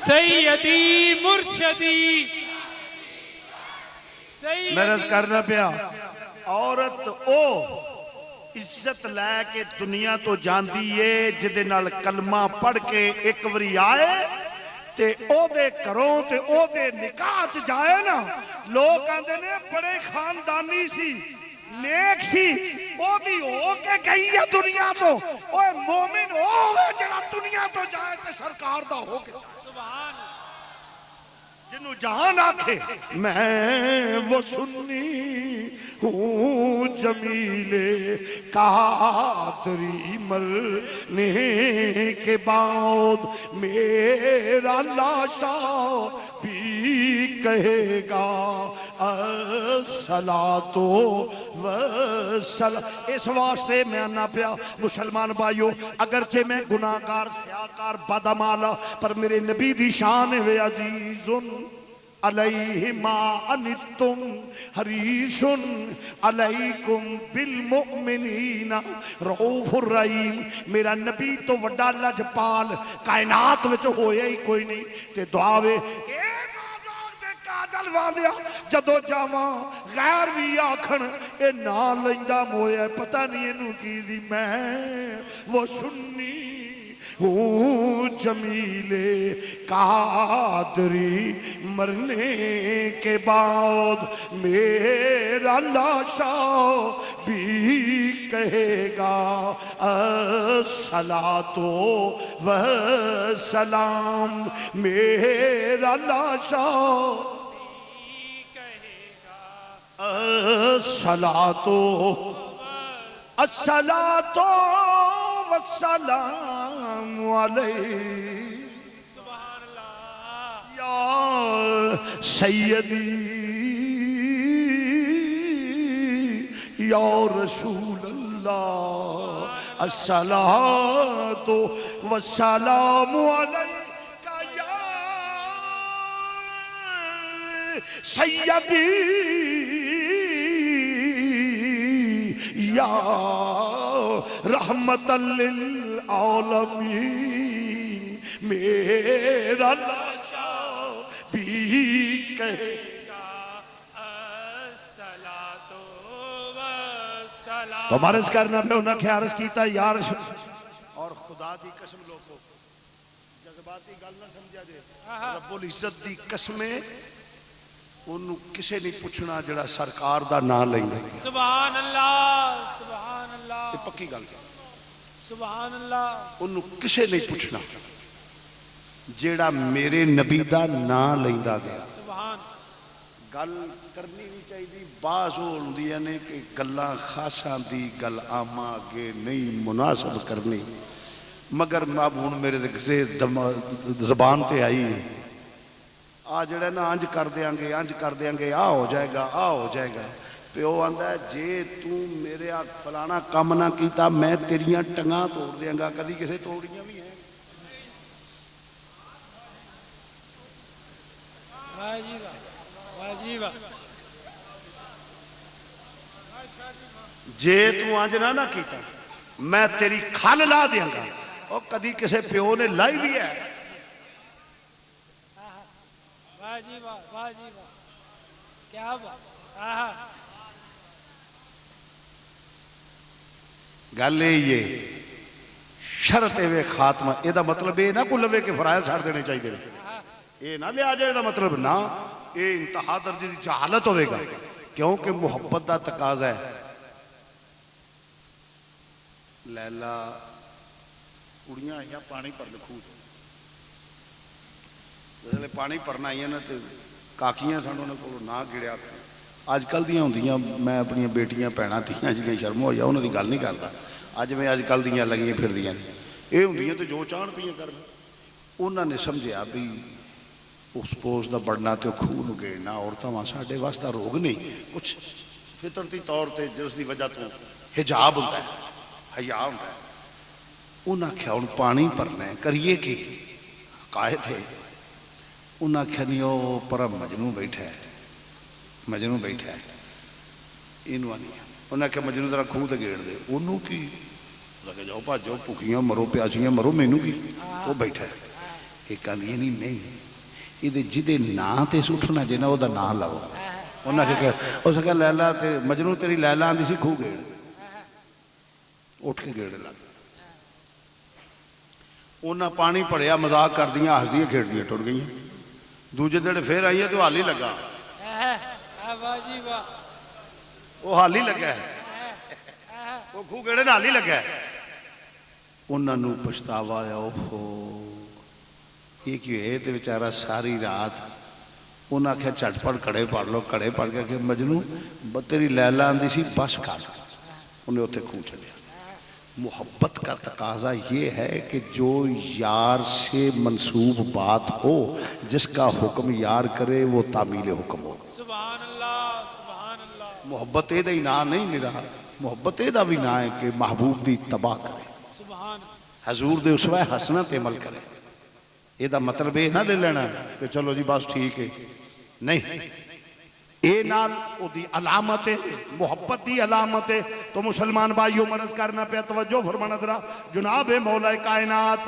سیدی مرشدی میں رض کرنا پیا عورت او عزت لے کے دنیا تو جان دیئے جدے نال کلمہ پڑھ کے ایک وری آئے تے او دے کروں تے او دے نکاح چ جائے نا لوگ آندے نے بڑے خاندانی سی نیک سی او دی ہو کے گئی ہے دنیا تو اوہ مومن ہوئے جنا دنیا تو جائے تے سرکار دا ہو کے جنہوں جہان آکھے میں وہ سنی ہوں جمیلے قادری مرنے کے بعد میرا لاشا بھی کہے گا الصلاۃ والسلام۔ اس واسطے میں آنا پیا مسلمان بھائیو اگرچہ میں گناہگار سیاکار بدعمالا پر میرے نبی دی شان ہے عزیزن علیہ ما انتم حریص علیکم بالمؤمنین رؤوف الرحیم۔ میرا نبی تو وڈا لجپال کائنات وچ ہویا ہی کوئی نہیں تے دعاوے کاجل والیا جدو جاواں غیر بھی آکھن اے نا لیندہ مویا پتہ نہیں انہوں کی دی میں وہ سنی ہوں جمیلے قادری مرنے کے بعد میرا لاشا بھی کہے گا الصلاۃ والسلام۔ میرا لاشا الصلاۃ الصلاۃ والسلام علیہ یا سیدی یا رسول اللہ الصلاۃ والسلام علیک یا سیدی یا رحمت للعالمین۔ میرا لاشا بھی کہے گا الصلاۃ والسلام۔ تو مرض کرنا پہ انہاں کیا عرض کیتا یا رسول اور خدا دی قسم لوگوں جذباتی گل نہ سمجھا جے رب العزت دی قسمیں انہوں کسے نہیں پوچھنا جڑا سرکار دا نام لیندا ہے۔ سبحان اللہ سبحان اللہ یہ پکی گل ہے۔ سبحان اللہ انہوں کسے نہیں پوچھنا جیڑا میرے نبی دا نام لیندا گیا۔ سبحان گل کرنی نہیں چاہیے بعض ہوندی نے کہ گلاں خاصاں دی گل آما آگے نہیں مناسب کرنی مگر اب ہن میرے زبان تے آئی ہے آ جڑا نا انج کر دیاں گے آ ہو جائے گا پیو آندا ہے جے تو میرے فلانا کام نہ کیتا میں تیریاں ٹنگاں توڑ دیاں گا کدی کسے توڑیاں بھی ہیں واجیبہ جے تو آنج نہ کیتا میں تیری کھال لا دیاں گا اور کدی کسے پیو نے لائی بھی ہے واجیبہ واجیبہ کیا بات گلے یہ شرط وے خاتمہ یہ دا مطلب یہ نہ کو لوے کے فرائض چھڑ دینے چاہیے یہ نہ لے آ جائے دا مطلب نہ یہ انتہا درجے دی جہالت ہوئے گا کیونکہ محبت دا تقاضا ہے لیلا کڑیاں آئی پانی بھرن خوہ جسے پانی بھرنا آئی نا تو کاکیاں سن انہوں کو نہ گڑیا اج کل دیا ہوں میں اپنی بیٹیاں بھناں تھیاں جی شرم ہو جا انہوں کی گل نہیں کرتا اج میں اج کل دیا لگیاں پھر دیا یہ ہوں تو جو چاہن پہ کر انہوں نے سمجھا بھی اس پوس کا بڑھنا تو خوہ گیڑنا عورتوں وہاں ساڈے واسطہ روگ نہیں کچھ فطرتی طور پہ جس کی وجہ تو حجاب ہوتا ہے حیا ہوتا ہے انہیں آخیا ہوں پانی بھرنا ہے کریے کہ کائے تھے انہیں آخیا نہیں وہ پر مجنو بیٹھا ہے مجنو بیٹھا ہے یہ انہیں آخیا مجنو ذرا خوہ تے گیڑ دے انہوں کی لگے جاؤ بھاجو بھوکیاں مرو پیاسیاں مرو مینوں کی وہ بیٹھا ہے ایک آدھی نہیں یہ جہدے نام تے اٹھنا جی نا وہ نام لو انہیں آخیا اس کہ لیلا تے مجنو تیری لیلا آدھی سی خوہ گیڑ اٹھ کے گیڑے لگ انہیں پانی پڑیا مذاق کر دیا ہسدیاں کھیڑ ٹر گئی دوجے دن پھر آئی تو حال ہی لگا وہ حال ہی لگا وہ خوہ گیڑے حال ہی لگا انہوں نے پچھتاوا آیا اوہو یہ کیوں ہے تو بیچارہ ساری رات انہیں آخیا چٹ پڑ کڑے پڑھ لو کڑے پڑھ کے کہ مجنو تیری لیلا آندھی سی بس کر انہیں اتنے خوہ چلیا محبت کا تقاضا یہ ہے کہ جو یار سے منسوب بات ہو جس کا حکم یار کرے وہ تعمیل حکم ہو سبحان اللہ سبحان اللہ محبت یہ ہی نام نہیں رہا محبت یہ بھی نام ہے کہ محبوب دی تباہ کرے سبحان حضور دے اسوہ حسنت عمل کرے یہ مطلب یہ نہ لے لینا کہ چلو جی بس ٹھیک ہے نہیں اے نال او دی علامت ہے محبت دی علامت ہے تو مسلمان بھائیوں مرض کرنا پہ توجہ فرمانا ذرا جناب مولا کائنات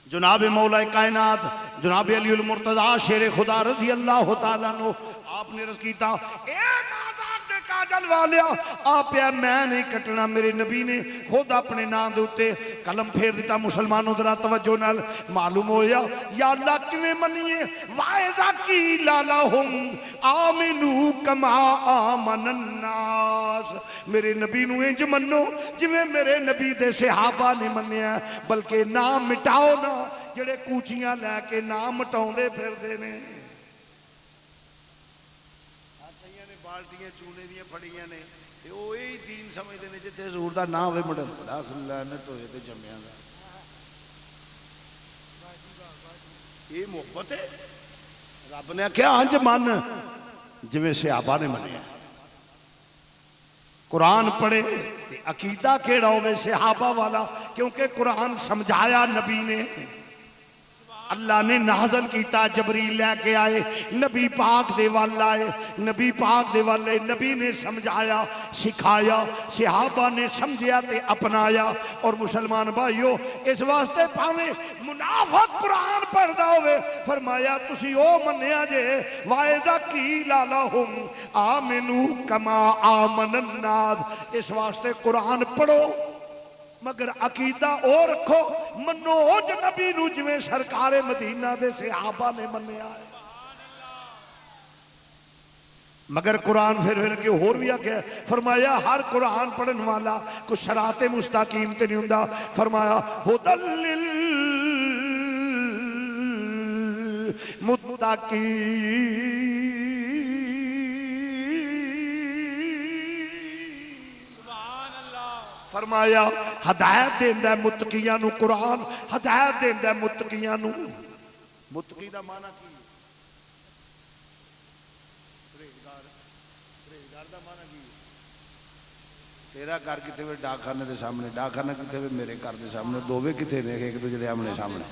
جناب مولا کائنات جناب علی المرتضی شیر خدا رضی اللہ تعالیٰ عنہ آپ نے رض کیتا ایک آزاد دے کاجل والیا آپ یا میں نہیں کٹنا میرے نبی نے خود اپنے نام دے اتے قلم پھیر دیتا مسلمانوں ذرا توجہ نال معلوم ہویا یا اللہ کیویں منیے وائزہ کی لالہم آمنو کما آمن الناس میرے نبی نو انج منو جویں میرے نبی دے صحابہ نے منیا بلکہ نام مٹاؤ نا جڑے کوچیاں لے کے نام مٹاؤں دے پھر دے نے بالٹیاں چونے دیاں پھڑیاں نے وہی دین سمجھتے ہیں جتنے حضور دا نام ہوئے مڑے بڑا لعنت ہوئے تے جمعیاں دا یہ محبت ہے رب نے کیا ہنج من جویں صحابہ نے منیا قرآن پڑھے عقیدہ کیڑا ہوئے صحابہ والا کیونکہ قرآن سمجھایا نبی نے اللہ نے نازل کیتا جبریل لے کے آئے نبی پاک دے والا آئے نبی پاک دے والے نبی نے سمجھایا سکھایا صحابہ نے سمجھیا تے اپنایا اور مسلمان بھائیو اس واسطے پاویں منافق قرآن پڑھدا ہوئے فرمایا تسی او منیا جے وائدہ کی لالہم آمنو کما آمن الناس اس واسطے قرآن پڑھو مگر عقیدہ او رکھو منو او جو نبی نو جویں سرکار مدینہ دے صحابہ نے منیا ہے مگر قرآن پھر کہ اور بھی آگیا فرمایا ہر قرآن پڑھن والا کچھ صراط مستقیم تے نہیں ہوندا فرمایا ھدی للمتقین فرمایا ہدایت دیندہ ہے متقیاں نو قرآن ہدایت دیندہ ہے متقیاں نو متقی دا معنی کی پرہیزگار دا معنی کی تیرا گھر کتے ہوئے ڈاک خانے دے سامنے ڈاک خانہ کتے ہوئے میرے گھر دے سامنے دووے کتے نے ایک دوجے دے آمنے سامنے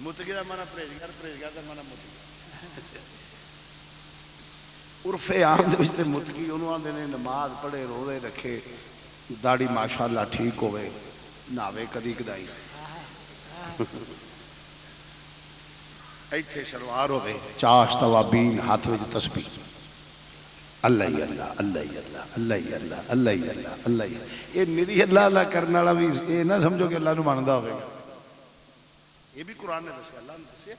متقی دا معنی پرہیزگار دا معنی متقی عرف عام دے وچ متقی انہوں آندے نے نماز پڑھے روزے رکھے داڑھی ماشاءاللہ ٹھیک ہوئے ناوے کدی کدائی ایتھے شلوار ہوئے چاش توابین ہاتھ وچ تسبیح اللہ ہی اللہ اللہ ہی اللہ اللہ ہی اللہ اللہ ہی اللہ اللہ ہی یہ میری اللہ اللہ کرنے والا بھی یہ نہ سمجھو کہ اللہ نو ماندا ہوئے گا یہ بھی قرآن نے دسیا اللہ نے دسیا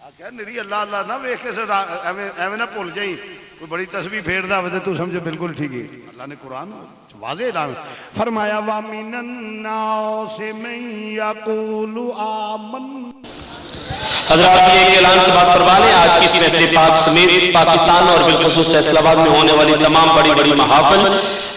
آخیا نری اللہ اللہ نہ ویکھ کے ایویں نہ بھول جائیں کوئی بڑی تسبیح پھیردا ہوے تے تو سمجھے بالکل ٹھیک ہے اللہ نے قرآن واضح اعلان فرمایا وَمِنَ النَّاسِ مَن يَقُولُ آمَنَّا حضرات یہ اعلان سے بات فرما لیں آج کی اس محفل پاک سمیت پاکستان اور بالخصوص فیصل آباد میں ہونے والی تمام بڑی بڑی محافل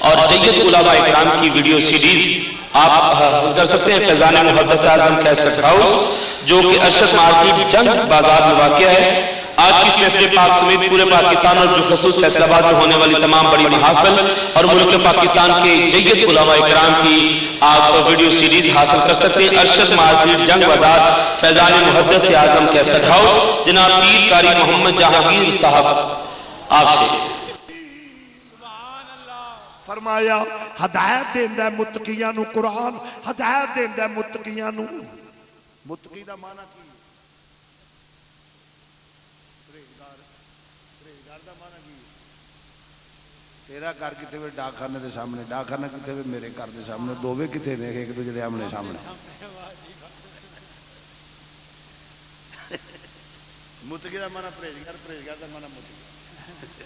اور جید علماء اکرام کی ویڈیو سیریز آپ حاصل کر سکتے ہیں فیضان محدث اعظم کیسٹ ہاؤس جو کہ ارشد مارکیٹ جنگ بازار میں واقع ہے آج کی اس محفل پاک سمیت پورے پاکستان اور بالخصوص فیصل آباد میں ہونے والی تمام بڑی محافل اور ملک پاکستان کے جید علماء اکرام کی آپ ویڈیو سیریز حاصل کر سکتے ہیں ارشد مارکیٹ جنگ بازار فیضان محدث اعظم کیسٹ ہاؤس جناب پیر قاری محمد جہانگیر صاحب آپ سے فرمایا ہدایت دیندا ہے متقیاں نو قرآن ہدایت دیندا ہے متقیاں نو متقی دا معنی کی پرہیزگار دا معنی کی تیرا گھر کتے وے ڈاک خانے دے سامنے ڈاک خانہ کتے وے میرے گھر دے سامنے دووے کتے نے ایک دوجے دے آمنے سامنے متقی دا معنی پرہیزگار پرہیزگار دا معنی متقی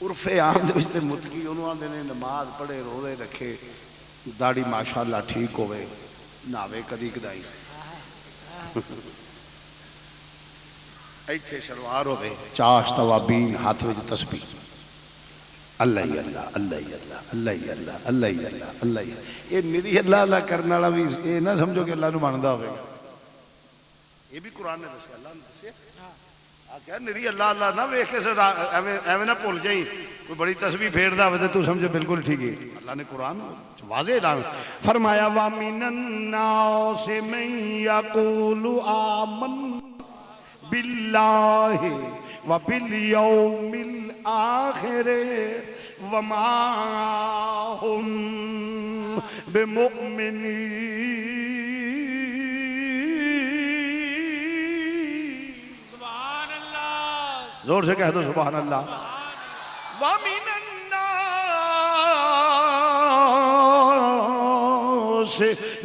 عرف عام دے وچ تے متقی انہوں آندے نے نماز پڑھے روزے رکھے داڑھی ماشاءاللہ ٹھیک ہوئے ناوے کدی کدائی ایتھے شلوار ہوئے چاش توابین ہاتھ وچ تسبیح اللہ ہی اللہ اللہ ہی اللہ اللہ ہی اللہ اللہ ہی اللہ اللہ ہی یہ نری اللہ اللہ کرنے والا بھی یہ نہ سمجھو کہ اللہ نو ماندا ہوئے یہ بھی قرآن نے دسیا اللہ نے دسیا آخیا نری اللہ اللہ نہ ویکھ کے ایویں نہ بھول جائیں کوئی بڑی تسبیح پھیردا ہوے تے تو سمجھے بالکل ٹھیک ہے اللہ نے قرآن واضح اعلان فرمایا وَمِنَ النَّاسِ مَن يَقُولُ آمَنَّا بِاللَّهِ وَبِالْيَوْمِ الْآخِرِ وَمَا هُمْ بِمُؤْمِنِينَ زور سے کہہ دو سبحان اللہ وَمِنَ النَّاسِ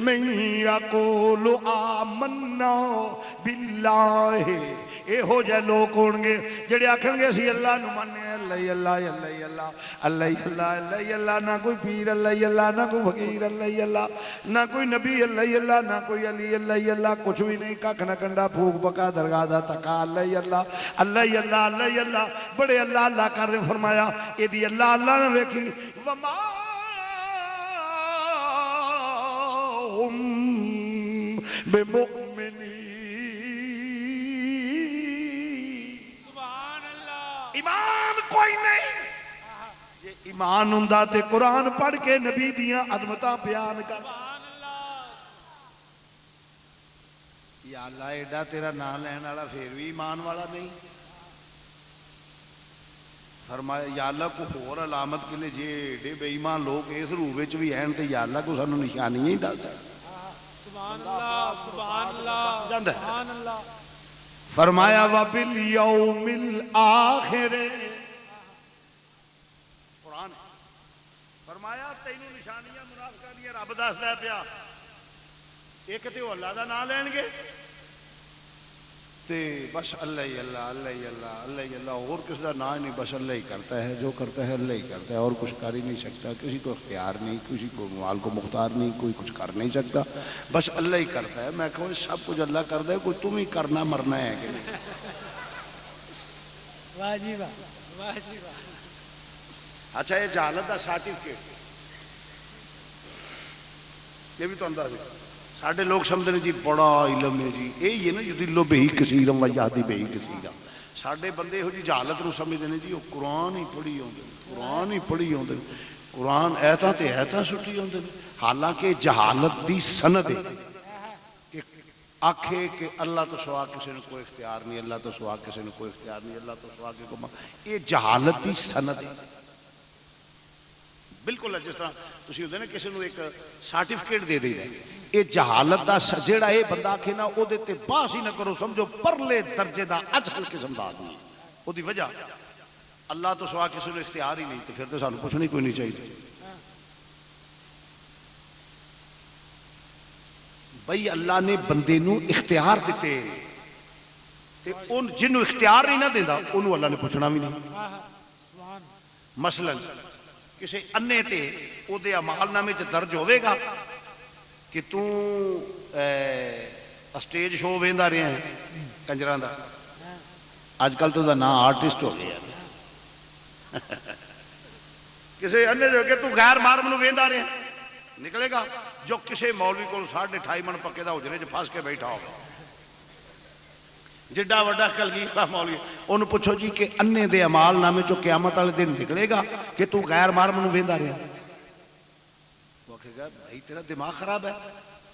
مَن يَقُولُ آمَنَّا بِاللَّهِ اے ہو جائے لوگ ہونگے جڑے آکھیں گے اسی اللہ نو ماننے اللہ اللہ اللہ اللہ اللہ اللہ اللہ اللہ نہ کوئی پیر اللہ اللہ نہ کوئی فقیر اللہ اللہ نہ کوئی نبی اللہ اللہ نہ کوئی علی اللہ اللہ کچھ بھی نہیں ککھ نہ کنڈا پھوک پکا درگاہ دا تکا اللہ اللہ اللہ اللہ اللہ اللہ بڑے اللہ اللہ کر دے فرمایا اے دی اللہ اللہ نہ ویکھی وما ہم بمؤمنین ایمان کوئی نہیں یہ ایمان ہوندا تے قرآن پڑھ کے نبی دیاں عظمتاں بیان کر یا اللہ ایڈا تیرا نام لین والا پھر بھی ایمان والا نہیں فرمایا یا اللہ کو ہور علامت کے لئے جے ایڈے بے ایمان لوگ اس روح وچ بھی ہیں تے یا اللہ کو سانو نشانی ہی دس سبحان اللہ سبحان اللہ سبحان اللہ فرمایا وَبِالْيَوْمِ الْآخِرِ قرآن فرمایا تینوں نشانیاں منافقہ دیا رب دس دے پیا ایک تے وہ اللہ دا نام لین گے تے بس اللہ ہی اللہ اللہ ہی اللہ اللہ ہی اللہ اور کس دا نام نہیں بس اللہ ہی کرتا ہے جو کرتا ہے اللہ ہی کرتا ہے اور کچھ کر ہی نہیں سکتا کسی کو اختیار نہیں کسی کو مال کو مختار نہیں کوئی کچھ کر نہیں سکتا بس اللہ ہی کرتا ہے میں کہوں سب کچھ اللہ کرتا ہے کوئی تم ہی کرنا مرنا ہے کہ نہیں واہ جی واہ جی واہ اچھا یہ جہالت دا سرٹیفکیٹ یہ بھی تو انداز ہے ساڑھے لوگ سمجھنے جی بڑا علم ہے جی یہی ہے نا یدلو بہی کثیرم و یہدی بہی کثیرم ساڑھے بندے ہو جی جہالت نو سمجھنے جی وہ قرآن ہی پڑھی ہوندے قرآن ہی پڑھی ہوندے قرآن ایتا تے ایتا سٹھی ہوندے حالانکہ جہالت دی سند ہے کہ آکھے کہ اللہ تو سوا کسی نے کوئی اختیار نہیں اللہ تو سوا کسی نے کوئی اختیار نہیں اللہ تو سوا کے کوئی یہ جہالت دی سند ہے بالکل جس طرح تسی ہوندے نا کسی نو ایک سرٹیفکیٹ دے دے یہ جہالت دا جیڑا یہ بندہ آکھے نا او دے تے باس ہی نہ کرو سمجھو پرلے درجے دا اجھل قسم دا آدمی او دی وجہ اللہ تو سوا کسی نے اختیار ہی نہیں تو پھر تو سانو پوچھنا ہی کوئی نہیں چاہیے بھئی اللہ نے بندے نو اختیار دیتے تے ان جنوں اختیار نہیں نہ دیندا انہوں اللہ نے پوچھنا بھی نہیں. سبحان مثلا کسی انے تے او دے اعمال نامے چ درج ہوے گا کہ تو اسٹیج شو ویندا رہیا ہے کنجراں دا. اج کل تو دا نام آرٹسٹ ہو گیا. کسی انے جو کہ تو غیر محرم نو ویندا رہیا نکلے گا جو کسی مولوی کو 2.5 من پکے دا حجرے چ پھس کے بیٹھا ہوگا جڈا وڈا کلگیرہ مولوی انہوں پوچھو جی کہ انے دے اعمال نامے چو قیامت والے دن نکلے گا کہ تو غیر محرم نو ویندا رہیا. وہ کہے گا بھائی تیرا دماغ خراب ہے.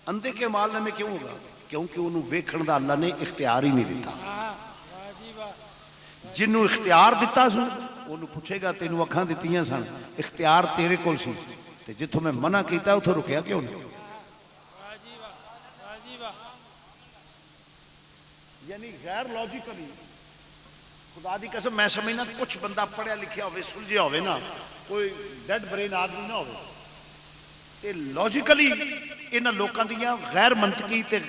اندھے کے اعمال نامے کیوں ہوگا؟ کیونکہ انہوں ویکھن دا اللہ نے اختیار ہی نہیں دیتا. جنوں اختیار دیتا سو انہوں پوچھے گا تینوں اکھاں دتیاں سن اختیار تیرے کول سی تے جتھوں میں منع کیتا اتھوں رکیا کیوں نہیں؟ یعنی غیر لوجیکلی خدا دی قسم میں سمجھنا کچھ بندہ پڑھیا لکھیا ہوئے سلجھیا ہوئے نا کوئی ڈیڈ برین آدمی نہ ہوئے تے لوجیکلی انہاں لوکاں دیاں غیر منطقی تے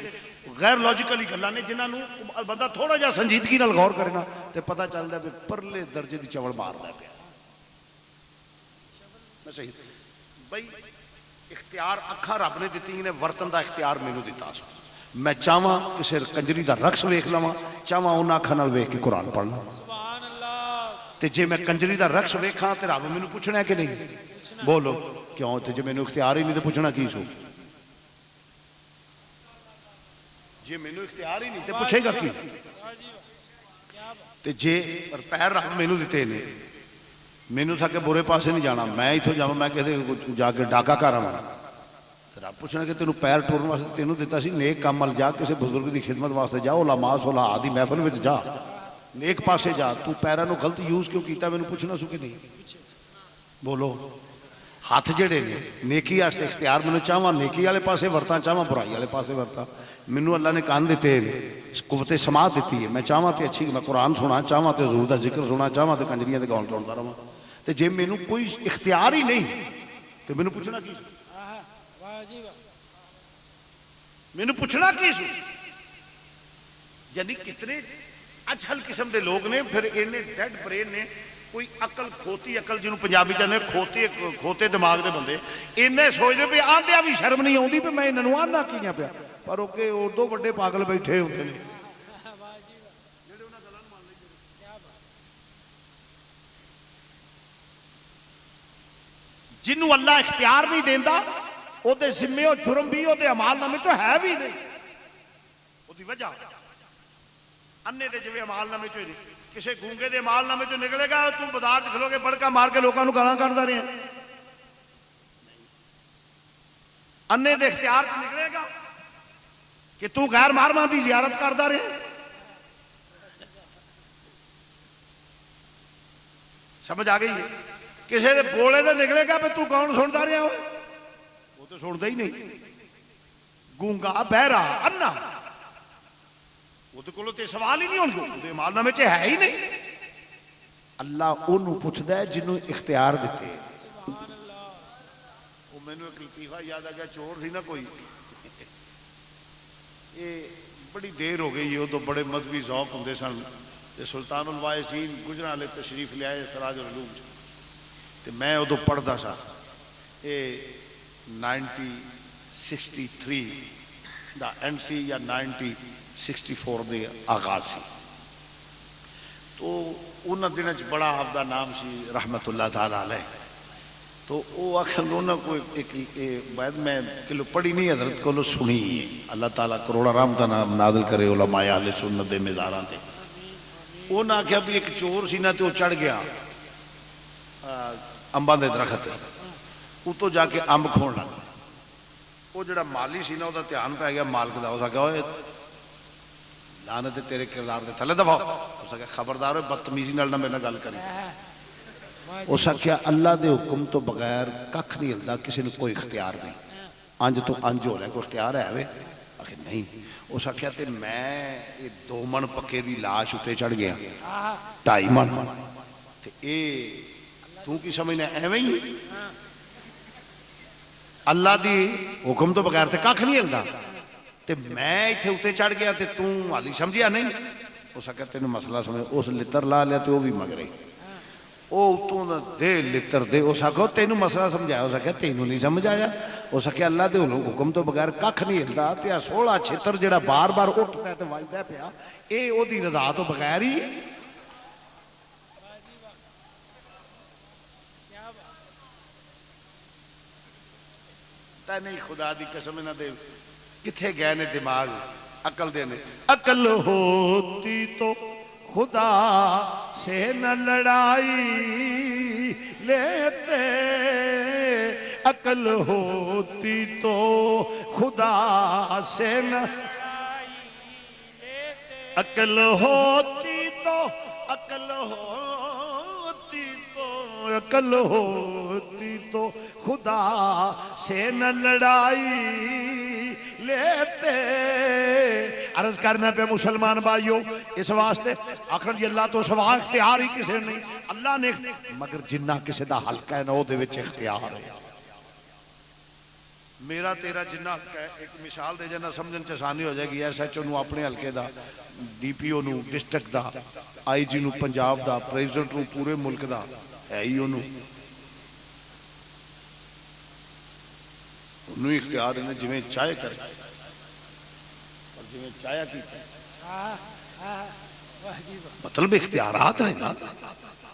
غیر لوجیکلی گلاں نے جنہاں نو بندہ تھوڑا جہا سنجیدگی نال غور کرے نا تے پتہ چلدا ہے پرلے درجے دی چوڑ ماردا پیا. میں صحیح بھائی اختیار اکھاں رب نے دتی نے ورتن دا اختیار مینوں دتا سو. میں چاہواں کسی کنجری دا رقص ویکھ لواں چاہواں انہاں اکھاں نال ویکھ کے قرآن پڑھ لواں. سبحان اللہ. تے جے میں کنجری دا رقص ویکھاں تے رب مینوں پوچھنا ہے کہ نہیں؟ بولو کیوں؟ تے جے مینوں اختیار ہی نہیں تے پوچھنا کی سو؟ جے مینوں اختیار ہی نہیں تے پوچھے گا کی؟ تے جے پیر رب مینوں دتے نے مینوں تھا کہ برے پاسے نہیں جانا میں اتھوں جاواں میں کہتے جا کے ڈاکا کر آواں رب پوچھنا کہ تینوں پیر ٹورن واسطے تینوں دیتا سی نیک کام ول جا کسی بزرگ دی خدمت واسطے جا علماء صلحاء دی محفل وچ جا نیک پاسے جا تو پیراں نو غلط یوز کیوں کیتا مینوں پوچھنا سو کہ نہیں؟ بولو ہاتھ جڑے نے نیکی واسطے اختیار مینوں چاہواں نیکی والے پاسے ورتاں چاہواں برائی والے پاسے ورتاں. مینوں اللہ نے کان دیتے قوت سماعت دیتی ہے میں چاہواں تے اچھی میں قرآن سنا چاہواں تے حضور دا ذکر سنا چاہواں تے کنجریاں دے گاؤں سندا رہواں. تے جے مینوں کوئی اختیار ہی نہیں تے مینوں پوچھنا کی؟ مینوں پوچھنا کی سو؟ یعنی کتنے اچھل قسم دے لوگ نے پھر انہیں ڈیڈ برین نے کوئی عقل کھوتی عقل جنہوں پنجابی چاہتے کھوتے دماغ دے بندے انہیں سوچتے پہ آندیا بھی شرم نہیں آتی پہ میں انہوں آنا کیاں پیا پر اوکے اردو بڑے پاگل بیٹھے ہوتے ہیں. جنہوں اللہ اختیار نہیں دیندا او دے ذمے او جرم بھی او دے عمال نامے چو ہے بھی نہیں. او دی وجہ انے دے جویں عمال نامے چو نہیں کسی گونگے دے عمال نامے چو نکلے گا تو بازار چ کھلو کے بڑکا مار کے لوکاں نو گالاں کڈدا رہے ہیں. انے دے اختیار چ نکلے گا کہ تو غیر محرماں دی زیارت کردا رہے. سمجھ آ گئی ہے؟ کسی دے بولے دے نکلے گا پہ تو کون سنتا رہا ہو؟ وہ تو سنتا ہی نہیں. گونگا بہرا انا وہ تو کولو تے سوال ہی نہیں ہونگے وہ مال نامے چ ہے ہی نہیں. اللہ انہوں پوچھتا ہے جنہوں اختیار دیتے. وہ میں نے ایک لطیفہ یاد آ گیا چور تھی نا کوئی یہ بڑی دیر ہو گئی وہ تو بڑے مذہبی ذوق ہوندے سن سلطان الوائسین گجراں والے تشریف لے آئے سراج العلوم تے میں ادو پڑھتا سا یہ 1963 دا اینڈ سی یا 1964 دے آغاز سی. تو انہاں دنوں چ بڑا آپ دا نام سی رحمت اللہ تعالی علیہ. تو وہ آخر انہوں کوئی ایک بعد میں کلو پڑھی نہیں حضرت کو سنی اللہ تعالیٰ کروڑا رحمتاں نازل کرے علماء اہل سنت دے مزاراں تے. انہوں نے آخیا بھی ایک چور سی نا تے وہ چڑھ گیا امباں دے درخت اتوں جا کے امب کھون لگ گیا. وہ جڑا مالی سی نا وہ دھیان پی گیا مالک دا. اس آخیا اوے لعنت تیرے کردار دے تھلے دباؤ. اس آخیا خبردار ہوئے بدتمیزی نال نہ میرے نال گل کری. اس آخیا اللہ دے حکم تو بغیر ککھ نہیں ہلدا کسی نے کوئی اختیار نہیں. انج تو انج ہو رہا کوئی اختیار ہے وے؟ آخر نہیں. اس آخیا تے میں یہ 2 من پکے دی لاش اتنے چڑھ گیا 2.5 من تے اے تو کی سمجھنا ایویں ہی اللہ دی حکم تو بغیر تے ککھ نہیں ہلدا تے میں اتنے اتنے چڑھ گیا تے تو حالی سمجھیا نہیں. اس آخیا تینوں مسئلہ سمجھ اس لتر لا لیا تو وہ بھی مگرے وہ اتوں نہ دے لتر دے اس آخو تینوں مسئلہ سمجھایا اس آخیا تینوں نہیں سمجھ آیا اس آخیا اللہ دے حکم تو بغیر کھ نہیں ہلدا تے 16 چھتر جڑا بار بار اٹھدا تے وجدا پیا اے او دی رضا تو بغیر ہی تے نہیں خدا دی قسم نہ دے کتھے گئے نے دماغ عقل دے نے عقل ہوتی تو خدا سے نہ لڑائی لیتے عقل ہوتی تو خدا سے نہ عقل ہوتی تو عقل ہوتی تو عقل ہوتی تو خدا سے نہ لڑائی لیتے عرض کرنا پہ مسلمان بھائیو اس واسطے آخر جی اللہ تو سوا اختیار ہی کسے نہیں اللہ نے مگر جنہ کسے دا حلقہ ہے نا وہ دے وچ اختیار ہے میرا تیرا جنہ حلقہ ہے ایک مثال دے جانا سمجھن چسانی ہو جائے گی ایس ایچ او نو اپنے حلقے دا ڈی پی او نو ڈسٹرکٹ دا آئی جی نو پنجاب دا پریزیڈنٹ نو پورے ملک دا ہے ہی انہوں انہوں اختیار ہے جویں چاہے کرے اور جویں چاہے کی مطلب اختیارات نہیں نا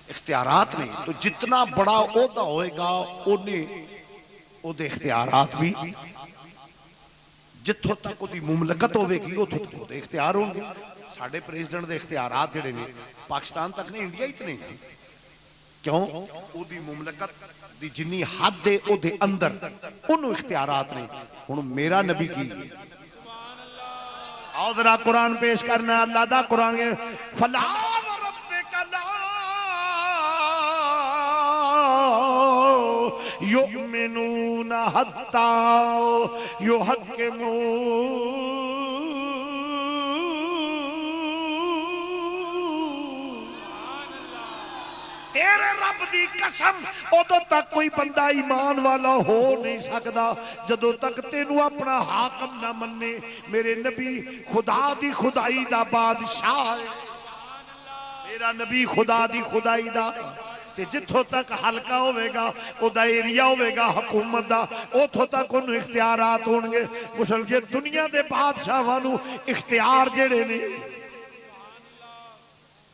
اختیارات نہیں تو جتنا بڑا عہدہ ہوئے گا انہیں دے اختیارات بھی جتھوں تک وہ دی مملکت ہوئے گی اتھوں تک وہ دے اختیار ہوں گے ساڑھے پریزیڈنٹ دے اختیارات جڑے نے پاکستان تک نہیں انڈیا ہی اتنے ہیں کیوں او دی مملکت دی جنی حد دے او دے اندر انہوں اختیارات نہیں انہوں میرا نبی کی آؤ ذرا قرآن پیش کرنا اللہ دا قرآن کے فَلَا وَرَبِّكَ لَا يُؤْمِنُونَ حَتَّى يُحَكِّمُونَ تیرے رب دی قسم ادو تک کوئی بندہ ایمان والا ہو نہیں سکدا جدو تک تینوں اپنا حاکم نہ مننے میرے نبی خدا دی خدائی دا بادشاہ ہے میرا نبی خدا دی خدائی دا جتھوں تک حلقہ ہوئے گا او دا ایریا ہوئے گا حکومت دا اتھوں تک انہوں اختیارات ہونگے مسلم دنیا دے بادشاہانوں اختیار جڑے نے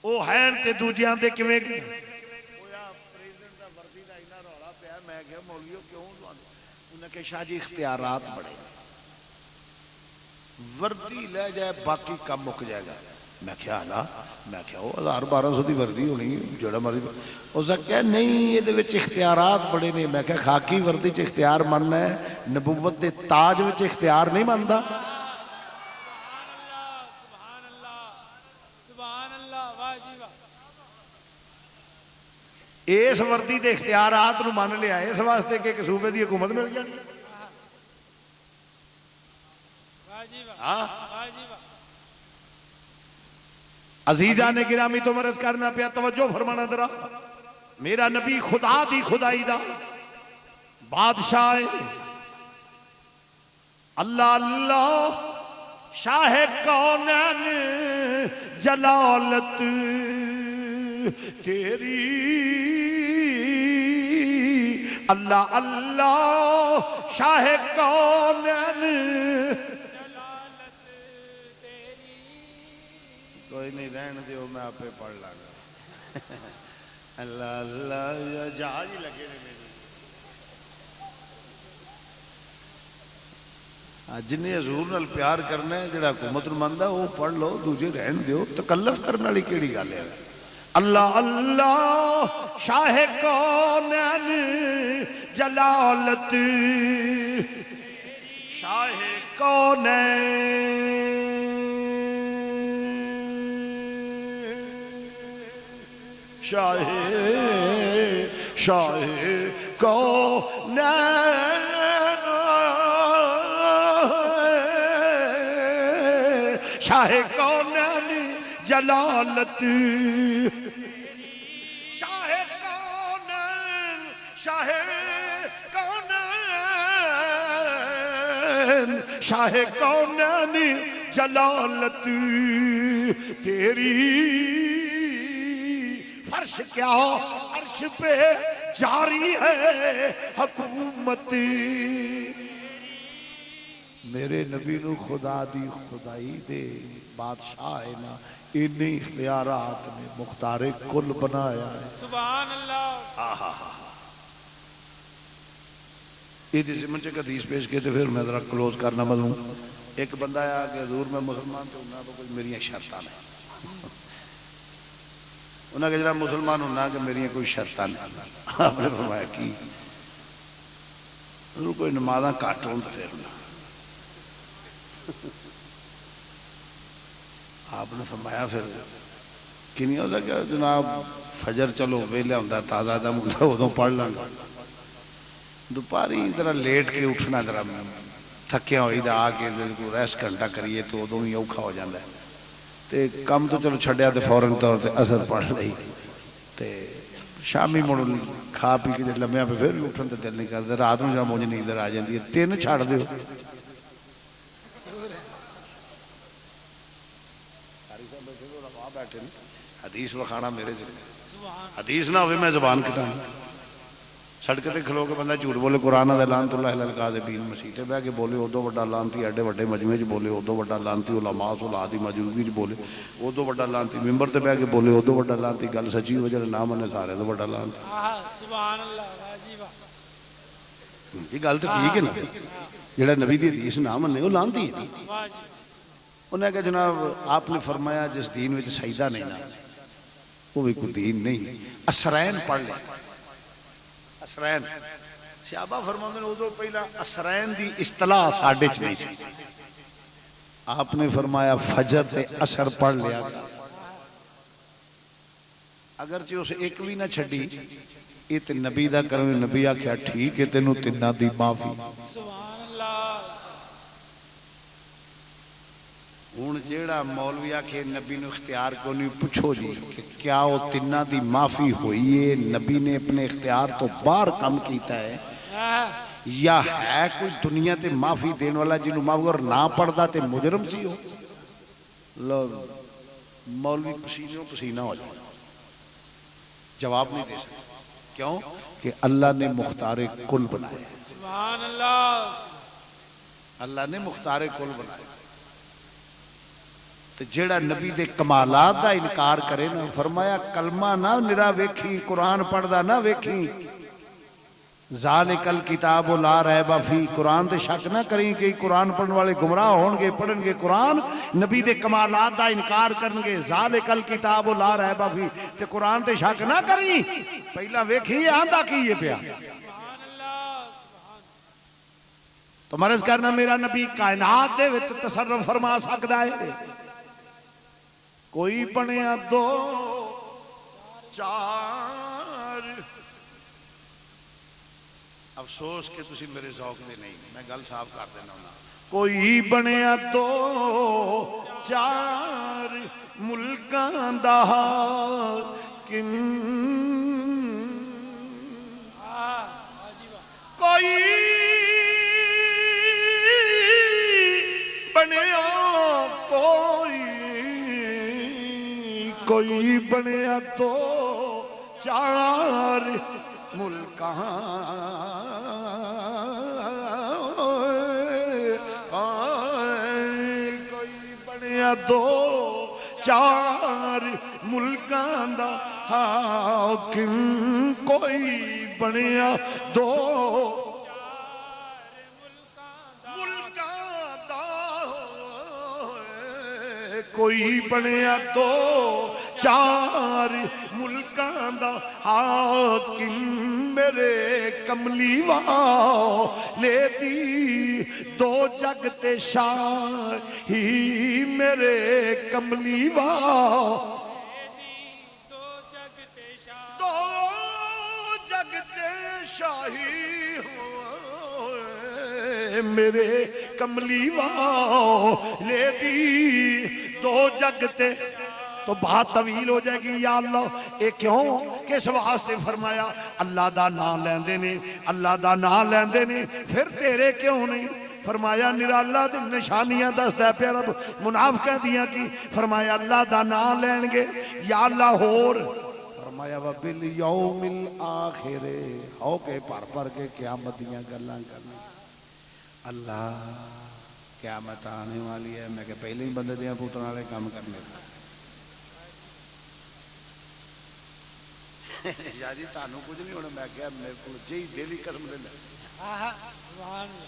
او ہیں تے دوجیاں دے کیویں انہیں کہ شاہ جی اختیارات بڑھے وردی لے جائے باقی کم مک جائے گا میں کیا آنا میں کیا ہو 1200 دی وردی ہونی جڑا مردی اس نے کہا نہیں یہ دے وچ اختیارات بڑے نہیں میں کہا خاکی وردی چ اختیار مننا ہے نبوت دے تاج وچ اختیار نہیں مندا اس وردی دے اختیارات نو مان لیا اس واسطے کہ ایک صوبے دی حکومت مل جانی عزیزان گرامی تو مرض کرنا پیا توجہ فرمانا درا میرا نبی خدا دی خدائی دا بادشاہ اللہ اللہ شاہ کونین جلالت تیری اللہ اللہ شاہ کونین کوئی نہیں رہن دیو میں آپ پہ پڑھ لگا اللہ اللہ جہاز ہی لگے نے میری جنہیں حضور نال پیار کرنا ہے جڑا حکومت نو مندا وہ پڑھ لو دوجے رہن دیو تکلف کرنے والی کیڑی گل ہے اللہ اللہ شاہ کونین جلالت شاہ کونین شاہ شاہ کونین شاہ کونین جلالت شاہ کونین شاہ کونین شاہ کونین جلالت تیری فرش کیا عرش پہ جاری ہے حکومت میرے نبی نو خدا دی خدائی دے بادشاہ ہے نا انہی اختیارات نے مختار کل بنایا ہے سبحان اللہ یہ زمن چک حدیث پیش کے تو پھر میں ذرا کلوز کرنا ملوں ایک بندہ آیا کہ حضور میں مسلمان تو ہونا تو کوئی میری شرطاں نہیں انہوں نے کہا مسلمان ہونا کہ میری کوئی شرطاں نہیں آپ نے فرمایا کی حضور کوئی نمازاں کاٹوں تو پھر ہونا آپ نے فرمایا پھر کی نہیں ہوتا کہ جناب فجر چلو ویلے ہوتا تازہ دم ہوتا ادوں پڑھ لگا دوپہری ذرا لیٹ کے اٹھنا ذرا تھکیا ہوئی دا آ کے ریسٹ گھنٹہ کریے تو ادوں ہی اوکھا ہو جاتا ہے تے کم تو چلو چھڈیا تے فوراً طور تے اثر پڑھ لئی تے شامی مڑ کھا پی کے لمیا پہ پھر بھی اٹھن تے دل نہیں کرتا رات میں جب مجھے نیندر آ جاتی ہے 3 چھڑ دیو حدیث وکھانا میرے ذریعے حدیث نہ ہوئے میں زبان کٹانا سڑک تے کھلو کے بندہ جھوٹ بولے قرآن دا لعنت اللہ علی الکاذبین مسیح تے بہ کے بولے ادو وڈا لعنتی ایڈے وڈے مجمع وچ بولے ادو وڈا لعنتی علماء صلاح دی موجودگی وچ بولے ادو وڈا لعنتی ممبر تے بہ کے بولے ادو وڈا لعنتی گل سچی ہو جائے نہ منے سارے تو وڈا لعنتی سبحان اللہ واہ یہ گل تو ٹھیک ہے نا جڑا نبی دی حدیث نہ منے وہ لعنتی ہے واہ جی انہوں نے کہا جناب آپ نے فرمایا جس دین میں سجدہ نہیں نا وہ بھی کوئی دین نہیں اسرین پڑھ لیں اسرین صحابہ فرماتے ہیں ادھر پہلا اسرین دی اصطلاح ساڑھے چھ نہیں سی آپ نے فرمایا فجر تے اثر پڑھ لیا اگرچہ اسے ایک بھی نہ چھڑی یہ تے نبی دا کرنے نبی آکھیا ٹھیک ہے تینوں تنہ دی معافی سبحان اللہ ہون جیڑا مولوی آکھے نبی نے اختیار کو نہیں پوچھو جی کہ کیا وہ تنہ دی معافی ہوئی ہے نبی نے اپنے اختیار تو باہر کم کیتا ہے یا ہے کوئی دنیا تے معافی دین والا جنہوں معافی اور نہ پڑھدا تے مجرم سی ہو لو مولوی پسینوں پسینہ ہو جائے جواب نہیں دے سکتے کیوں کہ اللہ نے مختار کل بنائے سبحان اللہ اللہ نے مختار کل بنائے جیڑا نبی دے کمالات دا انکار کرے نا فرمایا کلمہ نہ نرا ویکھی قرآن پڑھ دا نہ ویکھی ذالک الکتاب لا ریب فیہ قرآن تے شک نہ کریں کہ قرآن پڑھن والے گمراہ ہونگے پڑھن گے قرآن نبی دے کمالات دا انکار کرنگے ذالک الکتاب لا ریب فیہ تے قرآن تے شک نہ کریں پہلا ویکھی آندہ کی یہ پیا تو مرض کرنا میرا نبی کائنات دے وچ تصرف فرما سکتا ہے کوئی بنیا 2 4 افسوس کہ تسی میرے ذوق دے نہیں میں گل صاف کر دینا ہونا کوئی بنیا 2 4 ملکاں دا حاکم کوئی بنیا کوئی بنیا 2 4 ملکاں کوئی بنیا 2 4 ملکاں دا حاکم کوئی بنیا 2 کوئی بنیا 2 4 ملکاں دا حاکم میرے کملی والے دی 2 جگ تے شاہی میرے کملی والے دی 2 جگ تے شاہی میرے کملی والے دی 2 جگ تے تو بات طویل ہو جائے گی یا اللہ اے کیوں کس واسطے فرمایا اللہ دا نام لیندے نے اللہ دا نام لیندے نے پھر تیرے کیوں نہیں فرمایا نرا اللہ دی نشانیاں دسدا پیا رب منافقاں دیاں کی فرمایا اللہ دا نام لین گے یا اللہ ہور فرمایا وبالیوم الاخر ہو کے پر کے قیامت دیاں گلاں کرنا اللہ قیامت آنے والی ہے میں کہ پہلے ہی بندے دیاں پوتراں والے کام کرنے تھا یا جی تانوں کچھ نہیں ہونا میں کہا میرے کو جی دلی قسم لے لے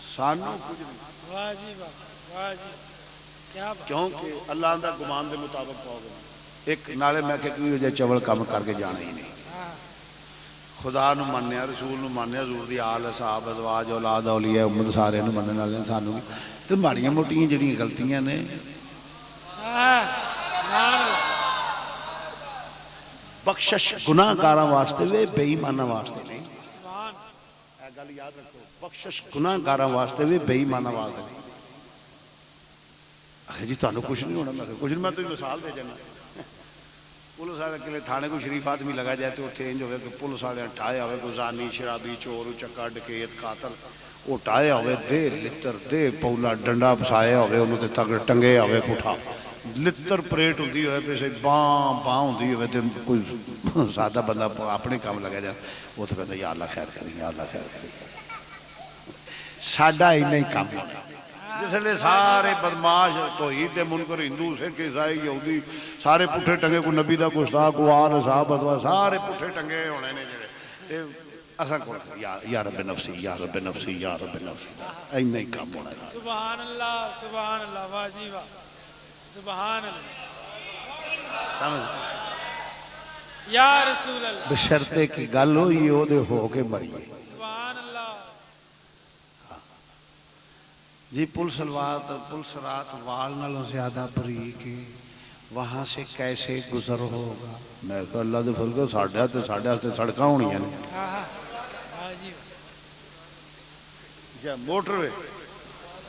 سانوں کچھ نہیں واہ جی واہ جی کیا بات کیونکہ اللہ دا گمان دے مطابق پاؤ گے ایک نالے میں کہ کوئی جے چول کام کر کے جانا ہی نہیں خدا نو منیا رسول نو منیا حضور دی آل صحاب ازواج اولاد اولیاء امت سارے نو منن والے سانوں تے ماڑیاں موٹیاں جڑیاں غلطیاں نے بخشش گناہ کاراں واسطے وے بے ایماناں واسطے نہیں اے گل یاد رکھو بخشش گناہ کاراں واسطے وے بے ایماناں واسطے نہیں آخر جی تانوں کچھ نہیں ہونا میں کچھ نہیں میں تو مثال دے جانا پولیس والے کلے تھانے کو شریف آدمی لگا جائے تو اتنے انج ہوئے کہ پولیس والے ٹھایا ہوئے کوئی زانی شرابی چور چکا ڈکیت قاتل وہ ٹھایا ہوئے دے لتر دے پولا ڈنڈا پسایا ہوئے انہوں تے تگڑ ٹنگے ہوئے پٹھا لتر پریٹ ہوندی ہوئے پیسے باں ہوندی ہوئے تے کوئی سادہ بندہ اپنے کام لگا جائے وہ تو کہتا یا اللہ خیر کریں یا اللہ خیر کریں ساڈا ہی نہیں کام جس لئے سارے بدماش توحید دے منکر ہندو سکھ عیسائی یہودی سارے پٹھے ٹنگے کو نبی دا گستاخ کو آل صاحب ادوا سارے پٹھے ٹنگے ہونے نے جڑے تے اساں کو یا رب نفسی یا رب نفسی یا رب نفسی اینا ہی کام ہونا ہے سبحان اللہ واہ جی واہ سبحان اللہ سمجھ یا رسول اللہ بشرطے کی گل ہوئی او دے ہو کے مریے سبحان اللہ جی پلس رات وال نالوں زیادہ بریک ہے وہاں سے کیسے گزر ہوگا میں کہا اللہ دے فضل ساڑھے ہستے سڑکاں ہونی ہیں جی موٹر وے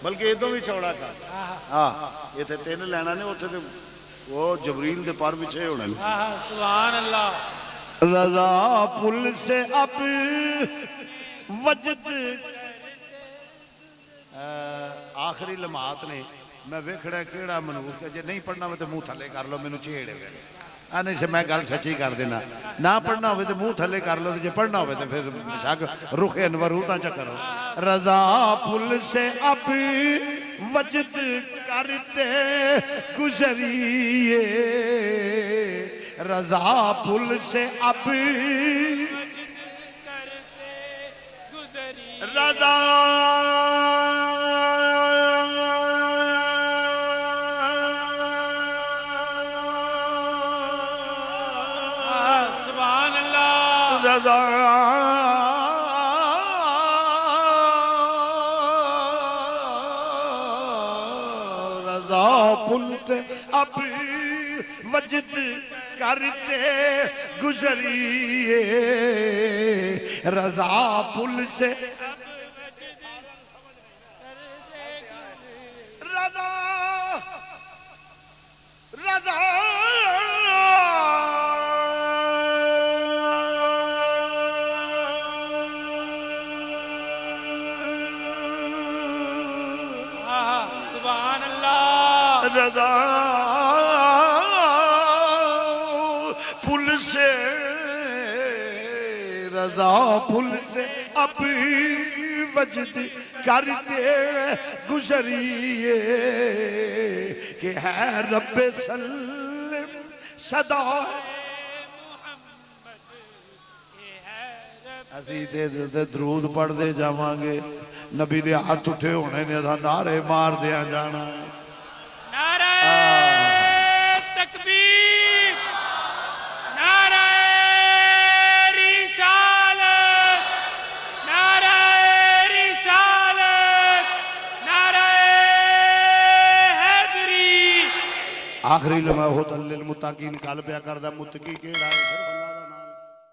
بلکہ یہ تو بھی چوڑا کا یہ تھے تین لینا نے وہ تھے وہ جبریل دے پار بچھے ہونے سبحان اللہ رضا پل سے اب وجد آخری لمحات نے میں ویکھڑا کیڑا منوس تے جے نہیں پڑھنا ہوئے تو منہ تھلے کر لو مینوں چھیڑے ہوئے آنے سے میں گل سچی کر دینا نہ پڑھنا ہوئے تو منہ تھلے کر لو جے پڑھنا ہوئے تو پھر شاک رخ انور ہوتا چکرو رضا پل سے اب وجد کرتے گزریے رضا پل سے اب رضا سبحان اللہ رضا رضا پل سے اب وجد کرتے گزریے رضا پل سے رضا رضا سبحان اللہ رضا پل سے رضا پل سے اب وجد کرتے گزریے کہ ہے رب سلم صدا اسی دے درود پڑھ دے جاواں گے نبی دے ہاتھ اٹھے ہونے نے نعرے مار دیا جانا نعرہ تکبیر نعرہ رسالت نعرہ رسالت نعرہ حیدری آخری لمحہ ہوتا للمتقین کال پیا کردہ متقی کیڑا ہے